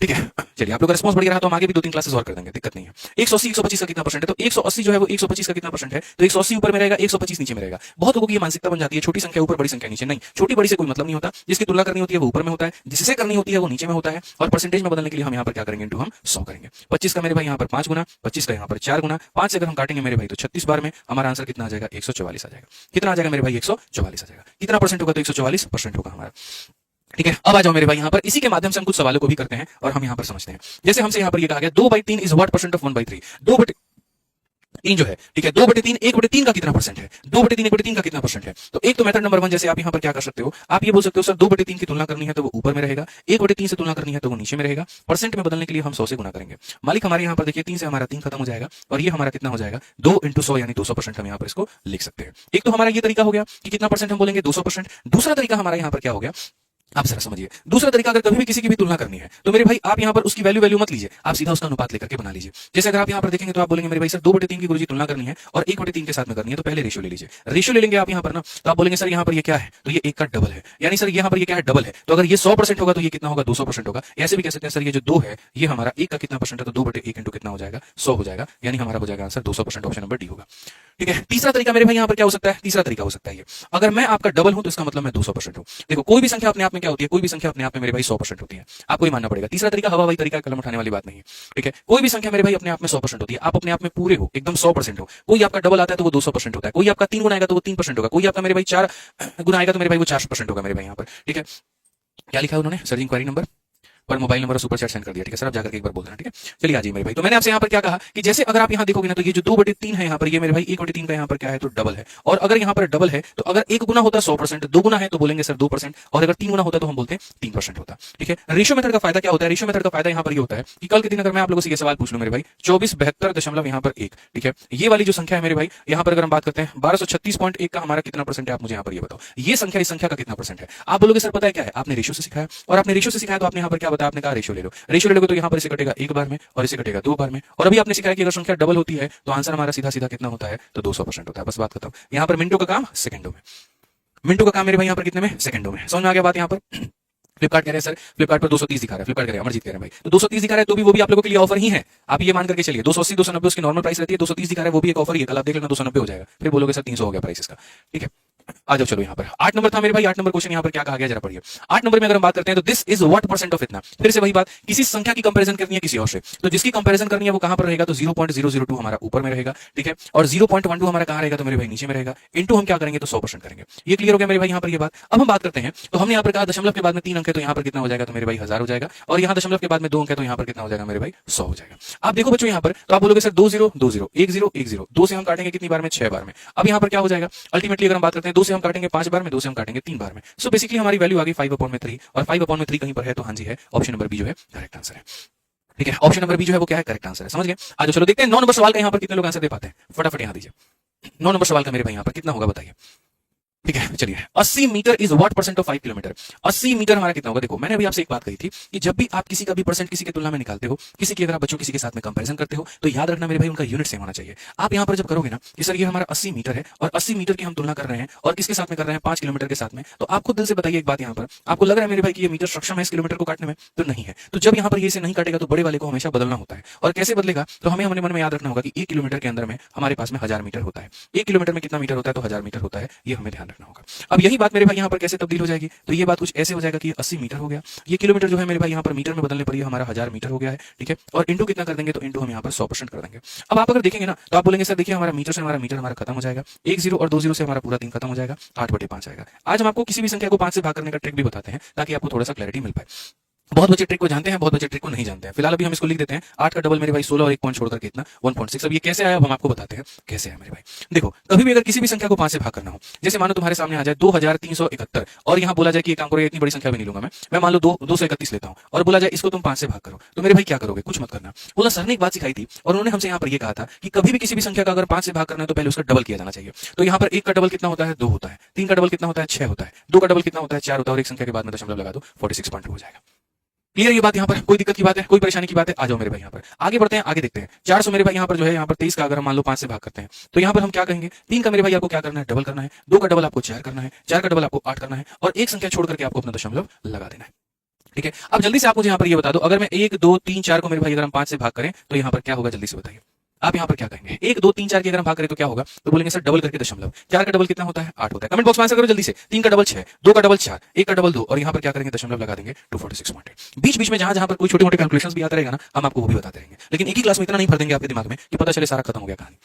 ठीक है, चलिए आप लोग का रिस्पांस बढ़िया रहा तो हम आगे भी 2-3 क्लासेस और कर देंगे, दिक्कत नहीं है। 180 125 का कितना परसेंट है, तो 180 जो है वो 125 का कितना परसेंट है, तो 180 ऊपर में रहेगा, 125 नीचे में रहेगा। बहुत लोगों की ये मानसिकता बन जाती है, छोटी संख्या ऊपर बड़ी संख्या नीचे। नहीं, छोटी बड़ी से कोई मतलब नहीं होता, जिसकी तुलना करनी होती है वो ऊपर में होता है, जिससे करनी होती है वो नीचे में होता है। और परसेंटेज में बदलने के लिए हम यहाँ पर क्या करेंगे, इंटू हम 100 करेंगे। 25 का मेरे भाई यहाँ पर 5 गुना, 25 का यहाँ पर 4 गुना, 5 से अगर हम काटेंगे मेरे भाई तो 36 बार में, हमारा आंसर कितना आ जाएगा, 144 आ जाएगा। कितना आ जाएगा मेरे भाई, 144 आ जाएगा। कितना परसेंट होगा, तो 144% होगा हमारा। ठीक है, अब आ जाओ मेरे भाई यहाँ पर, इसी के माध्यम से हम कुछ सवालों को भी करते हैं और हम यहाँ पर समझते हैं। जैसे हमसे यहाँ पर ये कहा गया 2/3 इज व्हाट परसेंट ऑफ 1/3। 2/3 जो है, ठीक है, 2/3 1/3 का कितना परसेंट है, 2/3 1/3 का कितना परसेंट है। तो एक तो मेथड नंबर 1, जैसे आप यहाँ पर क्या कर सकते हो, आप ये बोल सकते हो सर 2/3 की तुलना करनी है तो वो ऊपर में रहेगा, 1/3 से तुलना करनी है तो वो नीचे में रहेगा। परसेंट में बदलने के लिए हम 100 से गुना करेंगे। मालिक हमारे यहाँ पर देखिए 3 से हमारा 3 खत्म हो जाएगा, और ये हमारा कितना हो जाएगा, 2 इंटू 100 यानी 200% हम यहाँ पर इसको लिख सकते हैं। एक तो हमारा ये तरीका हो गया कि कितना परसेंट हम बोलेंगे, 200%। दूसरा तरीका हमारा यहाँ पर क्या हो गया, आप जरा समझिए। दूसरा तरीका, अगर कभी भी किसी की भी तुलना करनी है तो मेरे भाई आप यहाँ पर उसकी वैल्यू मत लीजिए, आप सीधा उसका अनुपात लेकर के बना लीजिए। जैसे अगर आप यहाँ पर देखेंगे तो आप बोलेंगे मेरे भाई सर 2/3 की गुरुजी तुलना करनी है और 1/3 के साथ में करनी है, तो पहले रेशियो ले लीजिए। रेशियो ले लेंगे आप यहाँ पर ना, तो आप बोलेंगे सर यहाँ पर ये क्या है, तो ये 1 का डबल है, यानी सर यहाँ पर ये क्या है, डबल है। तो अगर ये 100% होगा तो ये कितना होगा, 200% होगा। ऐसे भी कह सकते हैं सर ये जो 2 है ये हमारा 1 का कितना परसेंट है, तो 2/1 इंटू कितना हो जाएगा, 100 हो जाएगा, यानी हमारा हो जाएगा आंसर 200%। ऑप्शन नंबर डी होगा। ठीक है, तीसरा तरीका मेरे भाई यहाँ पर क्या हो सकता है, तीसरा तरीका हो सकता है ये, अगर मैं आपका डबल हूं तो इसका मतलब मैं 200% हूं। देखो कोई भी संख्या अपने आप में क्या होती है, कोई भी संख्या अपने आप में मेरे भाई 100% होती है, आपको ही मानना पड़ेगा। तीसरा तरीका हवा तरीका, कलम उठाने वाली बात नहीं है। ठीक है, कोई भी संख्या मेरे भाई अपने आप में 100% होती है, आप अपने आप में पूरे हो, एकदम 100% हो। कोई आपका डबल आता है तो वो 200% होता है, कोई आपका 3 गुना आएगा तो वो 3% होगा, कोई आपका मेरे भाई 4 गुना आएगा तो मेरे भाई वो 4% होगा मेरे भाई यहाँ पर। ठीक है, क्या लिखा है उन्होंने, सर इंक्वायरी नंबर पर मोबाइल नंबर और सुपर चैट सेंड कर दिया। ठीक है सर, आप जाकर एक बार बोल देना। ठीक है, चलिए आ जाइए मेरे भाई। तो मैंने आपसे यहाँ पर क्या कहा कि जैसे अगर आप यहाँ देखोगे ना, तो ये जो 2/3 है यहाँ पर, ये मेरे भाई 1/3 का यहाँ पर क्या है, तो डबल है। और अगर यहाँ पर डबल है तो अगर 1 गुना होता 100%, 2 गुना है तो बोलेंगे सर 2%, और अगर 3 गुना होता तो हम बोलते हैं 3% होता। ठीक है, रेशियो मेथड का फायदा क्या होता है, रेशियो मेथड का फायदा यहाँ पर ये होता है कि कल के दिन अगर मैं आप लोगों से ये सवाल पूछ लूं मेरे भाई 2472 यहाँ पर 1, ठीक है, ये वाली जो संख्या है मेरे भाई यहाँ पर अगर हम बात करते हैं 1236.1 का हमारा कितना परसेंट है, आप मुझे यहाँ पर ये बताओ, ये संख्या इस संख्या का कितना परसेंट है। आप बोलोगे सर पता है क्या है, आपने रेशियो से सिखाया, और आपने रेशियो से सिखाया तो आपने यहाँ पर क्या बताया, आपने कहा रेशियो ले लो, रेशियो ले लोगे तो यहाँ पर इसे कटेगा एक बार में और इसे कटेगा 2 बार में। और अभी आपने सीखा है कि अगर संख्या डबल होती है तो आंसर हमारा सीधा सीधा कितना होता है, तो 200% होता है। बस बात खत्म। यहाँ पर मिनटों का काम सेकंडों में, मिनटों का काम मेरे भाई यहाँ पर कितने में, सेकंडों में। समझ में आ गया बात यहाँ पर। फ्लिपकार्ट कह रहे हैं सर, फ्लिपकार्ट पर 230 दिखा रहा है, फ्लिपकार्ट कह रहे हैं अमरजीत कह रहे हैं भाई, तो 230 दिखा रहा है तो भी वो भी आप लोगों के लिए ऑफर ही है। आप ये मान करके चलिए 280 290 उसकी नॉर्मल प्राइस रहती है, 230 दिखा रहा है वो भी एक ऑफर ही है। कल आप देख लेना 290 हो जाएगा, फिर बोलोगे सर 300 हो गया प्राइस इसका। ठीक है, आ जाओ चलो यहाँ पर 8 नंबर था मेरे भाई। 8 नंबर क्वेश्चन यहाँ पर क्या कहा गया जरा पढ़िए। 8 नंबर में अगर हम बात करते हैं तो this is what percent of इतना। फिर से वही बात, किसी संख्या की कंपैरिजन करनी है किसी और से, तो जिसकी कंपैरिजन करनी है वो कहां पर रहेगा, तो 0.002 हमारा ऊपर में रहेगा। ठीक है, और 0.12 हमारा कहां रहेगा, तो मेरे भाई नीचे में रहेगा। इनटू हम क्या करेंगे, तो 100% करेंगे। ये क्लियर हो गया मेरे भाई यहाँ पर ये बात। अब हम बात करते हैं, तो हमने यहाँ पर कहा दशमलव के बाद में 3 अंक है तो यहाँ पर कितना हो जाएगा, तो मेरे भाई 1000 हो जाएगा। और यहाँ दशमलव के बाद में 2 अंक है तो यहाँ पर कितना हो जाएगा मेरे भाई, 100 हो जाएगा। आप देखो बच्चों यहाँ पर, तो आप बोलोगे सर 2 0 2 0 1 0 1 0, 2 से हम काटेंगे कितनी बार में, 6 बार में। अब यहाँ पर क्या हो जाएगा, अल्टीमेटली अगर हम बात करते हैं 2 से हम काटेंगे 5 बार में, 2 से हम काटेंगे 3 बार में। सो बेसिकली हमारी वैल्यू आ गई 5/3, और 5/3 कहीं पर है तो हाँ जी है, ऑप्शन नंबर बी जो है करेक्ट आंसर है। ठीक है, ऑप्शन नंबर बी जो है वो क्या है, करेक्ट आंसर है। समझ गए। आज चलो देखते हैं 9 नंबर सवाल का यहाँ पर कितने लोग आंसर दे पाते हैं, फटाफट यहाँ दीजिए। 9 नंबर सवाल का मेरे भाई यहाँ पर कितना होगा बताइए। ठीक है, चलिए 80 metre is what percent of 5 kilometre. 80 metre हमारा कितना होगा। देखो मैंने अभी आपसे एक बात कही थी कि जब भी आप किसी का भी परसेंट किसी की तुलना में निकालते हो, किसी की अगर आप बच्चों किसी के साथ में कंपैरिजन करते हो, तो याद रखना मेरे भाई उनका यूनिट सेम होना चाहिए। आप यहाँ पर जब करोगे ना कि सर ये हमारा 80 मीटर है और 80 मीटर की हम तुलना कर रहे हैं और किसके साथ में कर रहे हैं, 5 किलोमीटर के साथ में, तो आपको दिल से बताइए एक बात, यहाँ पर आपको लग रहा है मेरे भाई कि ये मीटर सक्षम है इस किलोमीटर को काटने में, तो नहीं है। तो जब यहाँ पर ये इसे नहीं काटेगा तो बड़े वाले को हमेशा बदलना होता है। और कैसे बदलेगा, तो हमें अपने मन में याद रखना होगा कि 1 किलोमीटर के अंदर में हमारे पास में 1000 मीटर होता है। 1 किलोमीटर में कितना मीटर होता है, तो 1000 मीटर होता है। ये हमें ध्यान रखना होगा। अब यही बात मेरे भाई यहाँ पर कैसे तब्दील हो जाएगी, तो ये बात कुछ ऐसे हो जाएगा कि 80 मीटर हो गया, ये किलोमीटर जो है मेरे भाई यहाँ पर मीटर में बदलने पर ये हमारा 1000 मीटर हो गया है। ठीक है, और इंटू कितना कर देंगे, तो इंटू हम यहाँ पर 100% कर देंगे। अब आप अगर देखेंगे ना तो आप बोलेंगे सर देखिए हमारा मीटर से हमारा मीटर हमारा खत्म हो जाएगा, 1 0 और 2 0 से हमारा पूरा 3 खत्म हो जाएगा, 8/5 आएगा। आज हम आपको किसी भी संख्या को 5 से भाग करने का ट्रिक भी बताते हैं ताकि आपको थोड़ा सा क्लैरिटी मिल पाए। बहुत बच्चे ट्रिक को जानते हैं, बहुत बच्चे ट्रिक को नहीं जानते हैं। फिलहाल अभी हम इसको लिख देते हैं 8 का डबल मेरे भाई 16 और 1 पॉइंट छोड़कर कितना 1.6। अब ये कैसे आया, अब हम आपको बताते हैं कैसे आया मेरे भाई। देखो कभी भी अगर किसी भी संख्या को 5 से भाग करना हो, जैसे मानो तुम्हारे सामने आ जाए 2371 और यहाँ बोला जाए कि एक काम करो, इतनी बड़ी संख्या भी नहीं लूंगा मैं मान लो 231 लेता हूँ और बोला जाए इसको तुम 5 से भाग करो, तो मेरे भाई क्या करोगे, कुछ मत करना। बोला सर ने एक बात सिखाई थी और उन्होंने हमसे यहाँ पर ये कहा था कि कभी भी किसी भी संख्या का अगर 5 से भाग करना है तो पहले उसका डबल किया जाना चाहिए। तो यहाँ पर 1 का डबल कितना होता है, 2 होता है, 3 का डबल कितना होता है, 6 होता है, 2 का डबल कितना होता है, 4 होता है, और एक संख्या के बाद में दशमलव लगा दो 46.2 हो जाएगा। क्लियर ये बात, यहाँ पर कोई दिक्कत की बात है, कोई परेशानी की बात है, आ जाओ मेरे भाई यहाँ पर आगे बढ़ते हैं, आगे देखते हैं। 400 मेरे भाई यहाँ पर जो है यहाँ पर 23 का अगर हम मान लो 5 से भाग करते हैं तो यहाँ पर हम क्या कहेंगे, 3 का मेरे भाई आपको क्या करना है, डबल करना है, 2 का डबल आपको 4 करना है, 4 का डबल आपको 8 करना है, और एक संख्या छोड़ करके आपको अपना दशमलव लगा देना है। ठीक है, अब जल्दी से आप मुझे यहाँ पर ये बता दो, अगर मैं 1 2 3 4 को मेरे भाई अगर हम 5 से भाग करें तो यहाँ पर क्या होगा, जल्दी से बताइए। आप यहाँ पर क्या कहेंगे, 1 2 3 4 की अगर हम भाग करें तो क्या होगा, तो बोलेंगे सर डबल करके दशमलव। 4 का डबल कितना होता है, 8 होता है। कमेंट बॉक्स में आंसर करो जल्दी से। 3 का डबल 6, 2 का डबल 4, 1 का डबल 2, और यहाँ पर क्या करेंगे, दशमलव लगा देंगे 246.8। बीच बीच में जहां जहां पर कोई छोटे मोटे कैलकुलेशंस भी आते रहेगा ना, हम आपको वो भी बताते रहेंगे, लेकिन एक ही क्लास में इतना नहीं भर देंगे आपके दिमाग में कि पता चले सारा खत्म हो गया कहानी।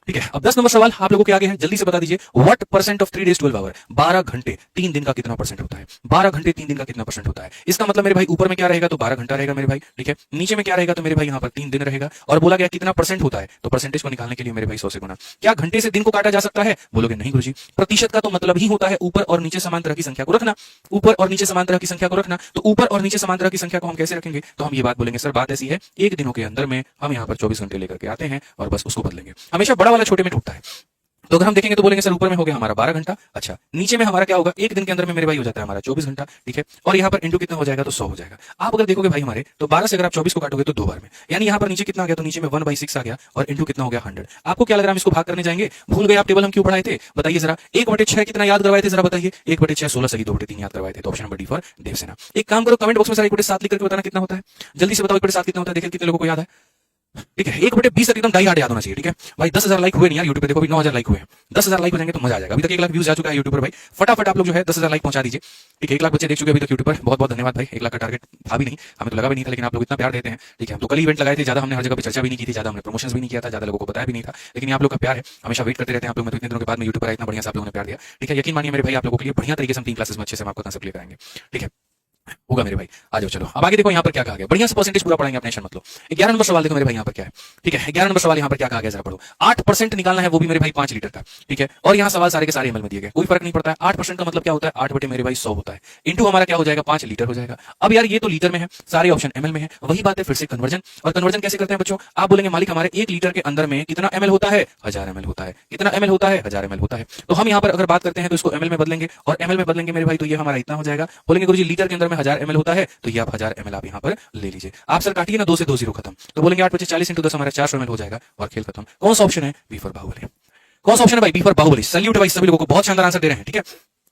ठीक है, अब 10 नंबर सवाल आप लोगों के आगे है, जल्दी से बता दीजिए what percent of 3 days 12 hour, 12 घंटे 3 दिन का कितना परसेंट होता है, 12 घंटे 3 दिन का कितना परसेंट होता है। इसका मतलब मेरे भाई ऊपर में क्या रहेगा, तो 12 घंटा रहेगा मेरे भाई। ठीक है, नीचे में क्या रहेगा, तो मेरे भाई यहाँ पर 3 दिन रहेगा, और बोला गया कितना परसेंट होता है, तो परसेंटेज को निकालने के लिए मेरे भाई 100 से गुना। क्या घंटे से दिन को काटा जा सकता है, बोलोगे नहीं गुरुजी, प्रतिशत का तो मतलब ही होता है ऊपर और नीचे समान तरह की संख्या को रखना, ऊपर और नीचे समान तरह की संख्या को रखना। तो ऊपर और नीचे समान तरह की संख्या को हम कैसे रखेंगे, तो हम ये बात बोलेंगे सर बात ऐसी है, एक दिनों के अंदर में हम यहाँ पर 24 घंटे लेकर के आते हैं और बस उसको बदलेंगे। हमेशा बड़ा वाला छोटे में टूटता है, तो अगर हम देखेंगे तो बोलेंगे सर ऊपर में हो गया हमारा 12 घंटा, अच्छा नीचे में हमारा क्या होगा, एक दिन के अंदर में मेरे भाई हो जाता है हमारा 24 घंटा। ठीक है, और यहाँ पर इंटू कितना हो जाएगा, तो 100 हो जाएगा। आप अगर देखोगे भाई हमारे, तो 12 से अगर आप 24 को काटोगे तो 2 बार में, यानी यहाँ पर नीचे कितना आ गया, तो नीचे में 1/6 आ गया, और इंटू कितना हो गया 100। आपको क्या लग रहा है हम इसको भाग करने जाएंगे, भूल गए आप टेबल हम क्यों पढ़ाए थे, बताइए जरा। 1/6 कितना याद करवाए थे, जरा बताइए। 1/6 16 सही, 2/3 याद करवाए थे, तो option number D for Devasena. एक काम करो, कमेंट बॉक्स में सर 1/7 लिख करके बताना कितना होता है, जल्दी से बताओ 1/7 कितना होता है, देखिए कितने लोगों को याद है। ठीक है, 1/20 तक एकदम डाई हार्ड याद होना चाहिए। ठीक है भाई, 10,000 लाइक हुए नहीं यार यूट्यूब पे, देखो अभी 9,000 लाइक हुए हैं, 10,000 लाइक हो जाएंगे तो मजा आ जाएगा। अभी तक 1 लाख व्यूज आ चुका है यूट्यूब पर भाई, फटाफट आप लोग जो है 10,000 लाइक पहुंचा दीजिए। ठीक है, 1 लाख बच्चे देख चुके अभी तक यूट्यूब पर, बहुत बहुत धन्यवाद भाई। 1 लाख का टारगेट था भी नहीं, हमें तो लगा भी नहीं था, लेकिन आप लोग इतना प्यार देते हैं। ठीक है, हम तो कल इवेंट लगाए थे, ज्यादा हमने हर जगह पे चर्चा भी नहीं की थी, ज्यादा हमने प्रमोशंस भी नहीं किया था, ज्यादा लोगों को बताया भी नहीं था, लेकिन आप लोग का प्यार है, हमेशा वेट करते रहते हैं आप लोग। मैं तो इतने दिनों के बाद में यूट्यूब पर इतना बढ़िया से आप लोगों ने प्यार दिया। ठीक है, यकीन मानिए मेरे भाई, आप लोगों के लिए बढ़िया तरीके से हम 3 क्लासेस में अच्छे से हम आपको कंसेप्ट लेकर आएंगे। ठीक है, होगा मेरे भाई, आ जाओ चलो। अब आगे देखो यहाँ पर क्या कहा गया, बढ़िया से परसेंटेज पूरा पढ़ाएंगे, आप टेंशन मत लो। 11 नंबर सवाल देखो मेरे भाई यहाँ पर क्या है। ठीक है, 11 नंबर सवाल यहाँ पर क्या कहा गया, जरा पढ़ो। 8% निकालना है, वो भी मेरे भाई 5 लीटर का। ठीक है, और यहाँ सवाल सारे के सारे एमएल में दिए गए, कोई फर्क नहीं पड़ता है। 8% का मतलब क्या होता है, 8 बटे मेरे भाई 100 होता है, इंटू हमारा क्या हो जाएगा, 5 लीटर हो जाएगा। अब यार ये तो लीटर में है, सारे ऑप्शन एमएल में है, वही बात है फिर से कन्वर्जन। और कन्वर्जन कैसे करते हैं बच्चों, आप बोलेंगे मालिक हमारे 1 लीटर के अंदर में कितना एमएल होता है, 1000 एमएल होता है। कितना एमएल होता है, 1000 एमएल होता है। तो हम यहाँ पर अगर बात करते हैं तो इसको एमएल में बदलेंगे, और एमएल में बदलेंगे मेरे भाई तो ये हमारा इतना हो जाएगा। बोलेंगे गुरुजी लीटर के अंदर में में 1000 ml होता है, तो ये आप 1000 ml आप यहाँ पर ले लीजिए। आप सर काटिए ना, 2 से 2 0 खत्म, तो बोलेंगे 8 × 40 × 10 हमारा 400 ml हो जाएगा और खेल खत्म। कौन सा ऑप्शन है? B for Baahubali. कौन सा ऑप्शन है भाई? B for Baahubali. सैल्यूट भाई सभी लोगों को, बहुत शानदार आंसर दे रहे हैं। ठीक है,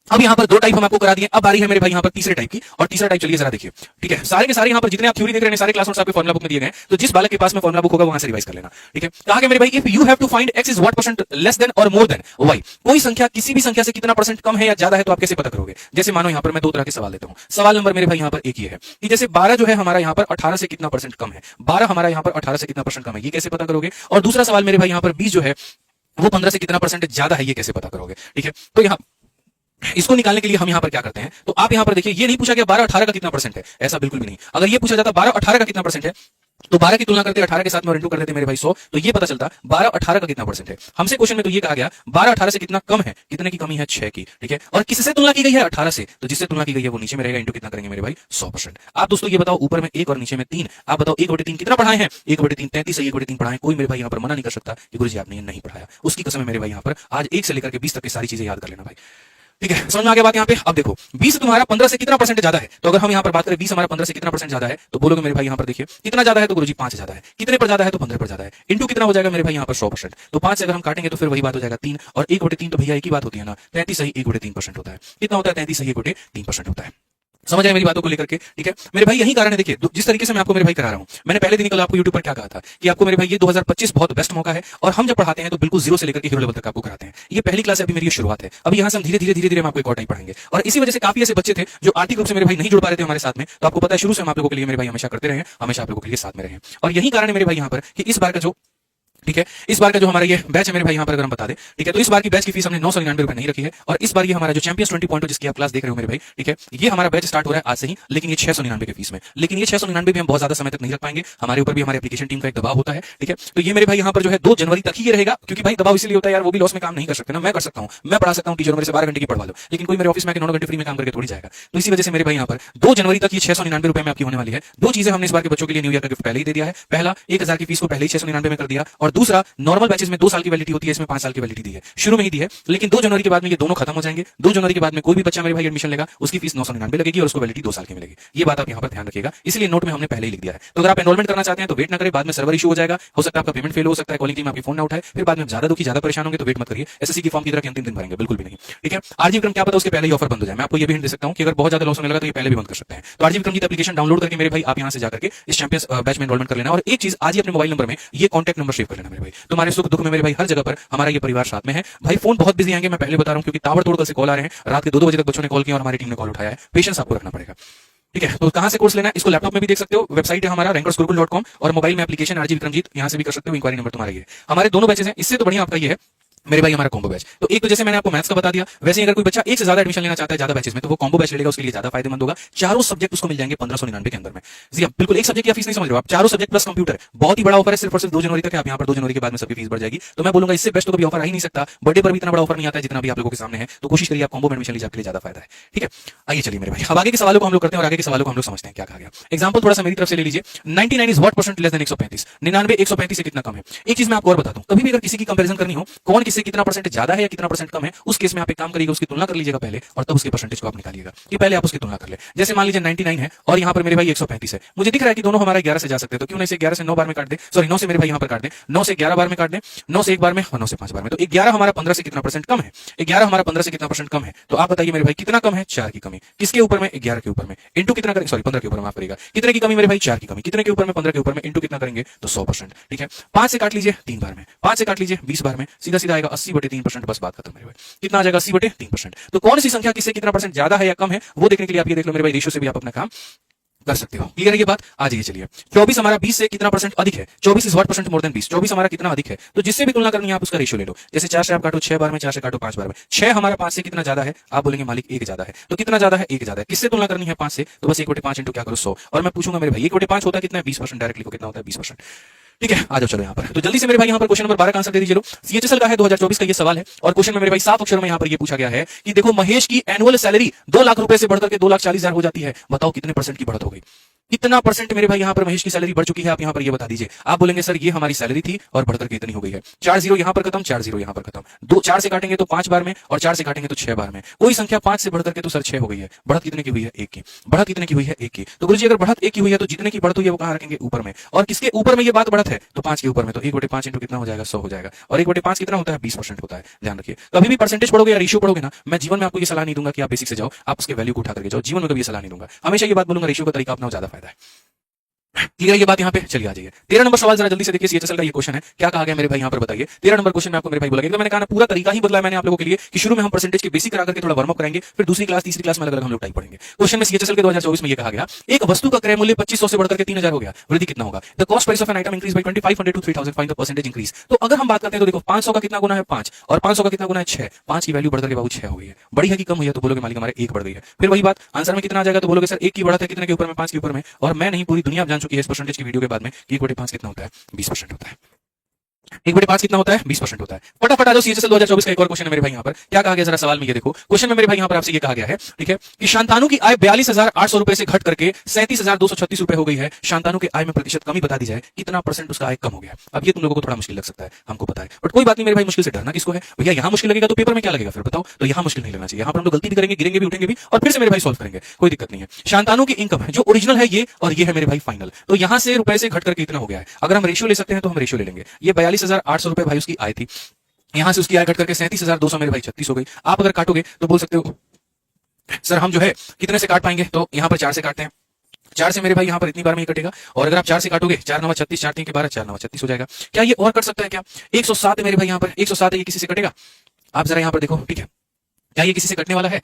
अब यहाँ पर 2 टाइप हम आपको करा दिए, अब आ रही है मेरे भाई यहाँ पर तीसरे टाइप की, और तीसरा टाइप चलिए जरा देखिए। ठीक है, सारे के सारे यहाँ पर जितने आप थ्योरी देख रहे हैं, सारे क्लास नोट्स आपके फॉर्मुला बुक में दिए गए, तो जिस बालक के पास में फॉर्मुला बुक होगा वहां से रिवाइज कर लेना। ठीक है, कहा कि मेरे भाई if you have to find x is what percent less than और मोर देन y, कोई संख्या किसी भी संख्या से कितना परसेंट कम है या ज्यादा है, तो आप कैसे पता करोगे? जैसे मानो यहाँ पर मैं 2 तरह के सवाल देता हूँ। सवाल नंबर मेरे भाई यहाँ पर एक ये है कि जैसे 12 जो है हमारा यहाँ पर 18 से कितना परसेंट कम है, 12 हमारा यहाँ पर 18 से कितना परसेंट कम है, ये कैसे पता करोगे? और दूसरा सवाल मेरे भाई यहाँ पर 20 जो है वो 15 से कितना परसेंट ज्यादा है, ये कैसे पता करोगे? ठीक है, तो यहाँ इसको निकालने के लिए हम यहां पर क्या करते हैं, तो आप यहां पर देखिए, ये नहीं पूछा गया 12 18 का कितना परसेंट है, ऐसा बिल्कुल भी नहीं। अगर ये पूछा जाता 12 18 का कितना परसेंट है, तो 12 की तुलना करते 18 के साथ में और इंटू कर देते मेरे भाई 100, तो ये पता चलता 12 18 का कितना परसेंट है। हमसे क्वेश्चन में तो ये कहा गया 12 18 से कितना कम है, कितने की कमी है? 6 की। ठीक है, और किससे तुलना की गई है? 18 से, तो जिससे तुलना की गई है वो नीचे में रहेगा, इंटू कितना करेंगे मेरे भाई? 100%। आप दोस्तों ये बताओ, ऊपर में 1 और नीचे में 3, आप बताओ 1/3 कितना पढ़ाए हैं? 1/3 33 है, 1/3 पढ़ाए। कोई मेरे भाई यहाँ पर मना नहीं कर सकता कि गुरुजी आपने ये नहीं पढ़ाया, उसकी कसम है मेरे भाई यहाँ पर। आज 1 से लेकर के 20 तक की सारी चीजें याद कर लेना भाई। ठीक है, समझ में आ गया बात यहाँ पे? अब देखो 20 तुम्हारा 15 से कितना परसेंट ज्यादा है, तो अगर हम यहाँ पर बात करें 20 हमारा 15 से कितना परसेंट ज्यादा है, तो बोलोगे मेरे भाई यहाँ पर देखिए कितना ज्यादा है, तो गुरुजी 5 ज्यादा है। कितने पर ज्यादा है? तो 15 पर ज्यादा है। इंटू कितना हो जाएगा मेरे भाई यहाँ पर? 100%। तो 5 से अगर हम काटेंगे तो फिर वही बात हो जाएगा 3, और 1/3 तो भैया एक ही बात होती है ना, 33 सही 1/3% होता है। कितना होता है? 33 सही 1/3% होता है। समझ आए मेरी बातों को लेकर के? ठीक है, मेरे भाई यही कारण है, देखिए जिस तरीके से मैं आपको मेरे भाई करा रहा हूं, मैंने पहले दिन कल आपको यूट्यूब पर क्या कहा था कि आपको मेरे भाई ये 2025 बहुत बेस्ट मौका है, और हम जब पढ़ाते हैं तो बिल्कुल 0 से लेकर के हीरो लेवल तक आपको कराते हैं। ये पहली क्लास है, अभी मेरी ये शुरुआत है। अभी यहाँ से हम धीरे धीरे हम आपको एक और टाइप पढ़ाएंगे, और इसी वजह से काफी ऐसे बच्चे थे जो आर्थिक रूप से मेरे भाई नहीं जुड़ पा रहे थे हमारे साथ में, तो आपको पता है शुरू से हम आप लोगों के लिए मेरे भाई हमेशा करते रहे, हमेशा आप लोगों के लिए साथ में रहे। और यही कारण है मेरे भाई यहाँ पर कि इस बार का जो, ठीक है, इस बार का जो हमारा ये बैच है मेरे भाई यहाँ पर अगर हम बता दें, ठीक है, तो इस बार की बैच की फीस हमने 999 रुपए नहीं रखी है, और इस बार ये हमारा जो चैंपियंस 20.0 जिसकी आप क्लास देख रहे हो मेरे भाई, ठीक है, ये हमारा बैच स्टार्ट हो रहा है आज से ही, लेकिन ये 699 की फीस में। लेकिन ये 699 भी हम बहुत ज्यादा समय तक नहीं रख पाएंगे, हमारे ऊपर भी हमारे एप्लीकेशन टीम का एक दबाव होता है। ठीक है, तो ये मेरे भाई यहाँ पर जो है 2 जनवरी तक ही ये रहेगा, क्योंकि भाई दबाव इसलिए होता है यार, वो भी लॉस में काम नहीं कर सकते ना, मैं कर सकता हूँ, मैं पढ़ा सकता हूँ, टीचर मेरे से 12 घंटे की पढ़वा लो, लेकिन कोई मेरे ऑफिस में 9 घंटे फ्री में काम करके थोड़ी जाएगा। तो इसी वजह से मेरे भाई यहाँ पर 2 जनवरी तक ये 699 रुपए में आपकी होने वाली है। 2 चीजें हमने इस बार के बच्चों के लिए न्यू ईयर का गिफ्ट पहले ही दे दिया है। पहला 1000 की फीस को पहले ही 699 में कर दिया, और दूसरा नॉर्मल बैचेस में 2 साल की वैलिडिटी होती है, इसमें 5 साल की वैलिडिटी दी है, शुरू में ही दी है, लेकिन 2 जनवरी के बाद में ये दोनों खत्म हो जाएंगे। 2 जनवरी के बाद में कोई भी बच्चा मेरे भाई एडमिशन लेगा, उसकी फीस 999 लगेगी और उसको वैलिडिटी 2 साल की मिलेगी। ये बात आप यहाँ पर ध्यान रखिएगा, इसलिए नोट में हमने पहले ही लिख दिया है। तो अगर आप एनरोलमेंट करना चाहते हैं तो वेट ना करें, बाद में सर्वर इशू हो जाएगा, हो सकता है आपका पेमेंट फेल हो सकता है, कॉलिंग टीम आपकी फोन ना उठाए, फिर बाद में ज्यादा दुखी ज्यादा परेशान होंगे, तो वेट मत करिए। एसएससी की फॉर्म की तरह अंतिम दिन भरेंगे, बिल्कुल भी नहीं। ठीक है, आरजी विक्रम क्या पता उसके पहले ही ऑफर बंद हो जाए। मैं आपको ये भी हिंट दे सकता हूं कि अगर बहुत ज्यादा लॉस होने लगा तो ये पहले भी बंद कर सकते हैं। तो आरजी विक्रम की एप्लीकेशन डाउनलोड करके मेरे भाई आप यहां से जाकर के इस चैंपियंस बैच में एनरोलमेंट कर लेना, और एक चीज आज ही अपने मोबाइल नंबर में ये कॉन्टैक्ट नंबर सेव कर लेना मेरे भाई। तुम्हारे सुख दुख में मेरे भाई हर जगह पर हमारा ये परिवार साथ में है भाई। फोन बहुत बिजी आएंगे, मैं पहले बता रहा हूं, क्योंकि ताबड़तोड़ कल से कॉल आ रहे हैं, रात के 2-2 बजे तक बच्चों ने कॉल किया और हमारी टीम ने कॉल उठाया है। पेशेंस आपको रखना पड़ेगा। ठीक है, तो कहां से कोर्स लेना है, इसको लैपटॉप में भी देख सकते हो, वेबसाइट है हमारा rankersgurukul.com, और मोबाइल में एप्लीकेशन आरजी विक्रमजीत, यहां से भी कर सकते हो। इंक्वायरी नंबर तुम्हारा ये। हमारे दोनों बैचेस हैं, इससे तो बढ़िया आपका ये है मेरे भाई हमारा कॉम्बो बैच। तो एक तो जैसे मैंने आपको मैथ्स का बता दिया, वैसे ही अगर कोई बच्चा एक से ज्यादा एडमिशन लेना चाहता है ज्यादा बैचेस में, तो वो कॉम्बो बैच लेगा, उसके लिए ज्यादा फायदेमंद होगा। चारों सब्जेक्ट उसको मिल जाएंगे 1599 के अंदर में। जी बिल्कुल, एक सब्जेक्ट की फीस नहीं समझ रहे हो आप, चारों सब्जेक्ट प्लस कंप्यूटर, बहुत ही बड़ा ऑफर है, सिर्फ और सिर्फ 2 जनवरी तक है। आप यहाँ पर 2 जनवरी के बाद में सबकी फीस बढ़ जाएगी, तो मैं बोलूंगा इससे बेस्ट तो कभी ऑफर आ ही नहीं सकता। बर्थडे पर भी इतना बड़ा ऑफर नहीं आता है जितना भी आप लोगों के सामने है, तो कोशिश करिए आप कॉम्बो में एडमिशन लीजिए, आपके लिए ज्यादा फायदा है। ठीक है, आइए चलिए मेरे भाई, अब आगे के सवालों को हम लोग करते हैं, और आगे के सवालों को हम लोग समझते हैं क्या कहा गया। एग्जाम्पल थोड़ा सा मेरी तरफ से ले लीजिए। 99 is what percent less then 135, 99 135 से कितना कम है। एक चीज मैं आपको और बता दूं, कभी भी अगर किसी की कंपैरिजन करनी हो, कौन किससे कितना परसेंट ज्यादा है या कितना परसेंट कम है, उस केस में आप एक काम करिएगा, उसकी तुलना कर लीजिएगा पहले, और तब उसके परसेंटेज को आप निकालिएगा, कि पहले आप उसकी तुलना कर ले। जैसे मान लीजिए 99 है और यहाँ पर मेरे भाई 135 है, मुझे दिख रहा है कि दोनों हमारा 11 से जा सकते हैं, तो क्यों नहीं इसे 11 से 9 बार में काट दे, सॉरी 9 से मेरे भाई यहाँ पर काट दे, 9 से 11 बार में काट दे, 9 से 1 बार में और 9 से 5 बार में। तो 11 हमारा 15 से कितना परसेंट कम है, 11 हमारा 15 से कितना परसेंट कम है, तो आप बताइए मेरे भाई कितना कम है? 4 की कमी। किसके ऊपर में? 11 के ऊपर में। इंटू कितना करेंगे, सॉरी 15 के ऊपर माफ करिएगा, कितने की कमी मेरे भाई? 4 की कमी। कितने के ऊपर में? 15 के ऊपर में। इंटू कितना करेंगे? तो 100%। ठीक है, 5 से काट लीजिए 3 बार में, 5 से काट लीजिए 20 बार में, सीधा सीधा आएगा 80/3%, बस बात खत्म मेरे भाई। कितना आ जाएगा? 80/3%। तो कौन सी संख्या किससे कितना परसेंट ज्यादा है या कम है, वो देखने के लिए आप ये देख लो मेरे भाई, रेशियो से भी आप अपना काम कर सकते हो। क्लियर है ये बात? आ जाइए चलिए। 24 हमारा 20 से कितना परसेंट अधिक है? 24 is what percent more than 20। 24 हमारा कितना अधिक है, तो जिससे भी तुलना करनी है आप उसका रेशियो ले लो। जैसे 4 से आप काटो 6 बार में, 4 से काटो 5 बार में, 6 हमारा 5 से कितना ज्यादा है, आप बोलेंगे मालिक 1 ज्यादा है, तो कितना ज्यादा है? 1 ज्यादा है। किससे तुलना करनी है? 5 से, तो बस 1/5 इंटू क्या करो 100, और मैं पूछूंगा मेरे भाई 1/5 होता है कितना है? 20%। डायरेक्ट लिखो कितना होता है? 20%। ठीक है, आ जाओ चलो यहाँ पर, तो जल्दी से मेरे भाई यहाँ पर क्वेश्चन नंबर 12 का आंसर दे दीजिए। सीएचएसएल का है, 2024 का ये सवाल है, और क्वेश्चन में मेरे भाई 7 अक्षरों में यहाँ पर ये पूछा गया है कि देखो महेश की एनुअल सैलरी 2 लाख रुपए से बढ़कर के 2,40,000 हो जाती है, बताओ कितने परसेंट की बढ़त हो गई। कितना परसेंट मेरे भाई यहाँ पर महेश की सैलरी बढ़ चुकी है, आप यहाँ पर ये बता दीजिए। आप बोलेंगे सर ये हमारी सैलरी थी और बढ़कर के इतनी हो गई है। 4 जीरो यहाँ पर खत्म, 4 जीरो यहाँ पर खत्म। 4 से काटेंगे तो 5 बार में और 4 से काटेंगे तो 6 बार में। कोई संख्या 5 से बढ़कर के तो सर 6 हो गई है। बढ़त कितने की हुई है? 1 की। बढ़त कितने की हुई है? 1 की। तो गुरुजी अगर बढ़त 1 की हुई है तो जितने की बढ़त हुई है वो कहाँ रखेंगे? ऊपर में। और किसके ऊपर में ये बात बढ़त है? तो 5 के ऊपर में। तो 1/5 इंटू कितना हो जाएगा? 100 हो जाएगा। और 1/5 कितना होता है? 20% होता है। ध्यान रखिए, कभी भी परसेंटेज पढ़ोगे या रेशियो पढ़ोगे ना, मैं जीवन में आपको ये सलाह नहीं दूंगा कि आप बेसिक से जाओ, आप उसके वैल्यू को उठा करके जाओ। जीवन में कभी ये सलाह नहीं दूंगा। हमेशा ये बात बोलूंगा, रेशियो का तरीका अपनाओ, ज्यादा फायदा है। क्लियर है ये बात यहाँ पे? चलिए आ जाइए 13 नंबर सवाल, जरा जल्दी से देखिए। सीएचएसएल का ये क्वेश्चन है, क्या कहा गया मेरे भाई यहाँ पर बताइए। 13 नंबर क्वेश्चन में आपको मेरे भाई बोला गया, मैंने कहा ना पूरा तरीका ही बदला है मैंने आप लोगों के लिए कि शुरू में हम परसेंटेज के बेसिक करा करके थोड़ा वार्म अप करेंगे, फिर दूसरी क्लास तीसरी क्लास में अलग अलग हम लोग टाइप पढ़ेंगे। क्वेश्चन में सीएचएसएल के 2024 में ये कहा गया, एक वस्तु का क्रय मूल्य 2500 से बढ़कर के 3000 हो गया, वृद्धि कितना होगा? The cost price of an item increase by 2500 to 3000, find the percentage increase. तो अगर हम बात करते हैं तो देखो 500 का कितना गुना है? 5, और 500 का कितना गुना है? 6। 5 की वैल्यू बढ़कर के बाबू 6 हो गई है। बड़ी है कि कम हुई है? तो बोलोगे मालिक हमारे 1 बढ़ गई है। फिर वही बात आंसर में कितना आ जाएगा? तो बोलोगे सर 1 की बढ़त है कितने के ऊपर में? 5 के ऊपर में। और मैं नहीं, पूरी दुनिया जान चुकी है इस परसेंटेज की वीडियो के बाद में कि 1/5 कितना होता है? 20% होता है। 1/5 कितना होता है? 20% होता है। फटाफट आ जाओ, सीएचएसएल 2024 का एक और क्वेश्चन है मेरे भाई यहाँ पर। क्या कहा गया जरा सवाल में ये देखो। क्वेश्चन में मेरे भाई यहाँ पर आपसे ये कहा गया है, ठीक है, कि शांतानु की आय 42,800 रुपए से घट करके 37,236 रुपए हो गई है। शांतानु के आय में प्रतिशत कमी बता दी जाए, कितना परसेंट उसका आय कम हो गया। अब ये तुम लोगों को थोड़ा मुश्किल लग सकता है, हमको पता है, बट कोई बात नहीं मेरे भाई, मुश्किल से डरना किसको है भैया। यहाँ मुश्किल लगेगा तो पेपर में क्या लगेगा फिर बताओ। तो यहाँ मुश्किल नहीं लगना चाहिए, यहाँ पर हम लोग गलती भी करेंगे, गिरेंगे भी, उठेंगे भी, और फिर से मेरे भाई सॉल्व करेंगे, कोई दिक्कत नहीं है। शांतानु की इनकम है जो ओरिजिनल है ये, और ये है मेरे भाई फाइनल। तो यहाँ से रुपए से घट करके इतना हो गया है। अगर हम रेशियो ले सकते हैं तो हम रेशियो ले लेंगे। ये 42,800 रुपए भाई उसकी आय थी, यहां से उसकी आय घट करके 37,200 मेरे भाई 36 हो गई। आप अगर काटोगे तो बोल सकते हो सर हम जो है कितने से काट पाएंगे, तो यहां पर 4 से काटते हैं। 4 से मेरे भाई यहां पर इतनी बार में ही कटेगा। और अगर आप 4 से काटोगे, 4 9 36, 4 3 के 12, 4 9 36 हो जाएगा। क्या ये और कट सकता है क्या? 107 है मेरे भाई यहां पर, 107 है, ये किसी से कटेगा? आप जरा यहां पर देखो, ठीक है, क्या ये किसी से कटने वाला है?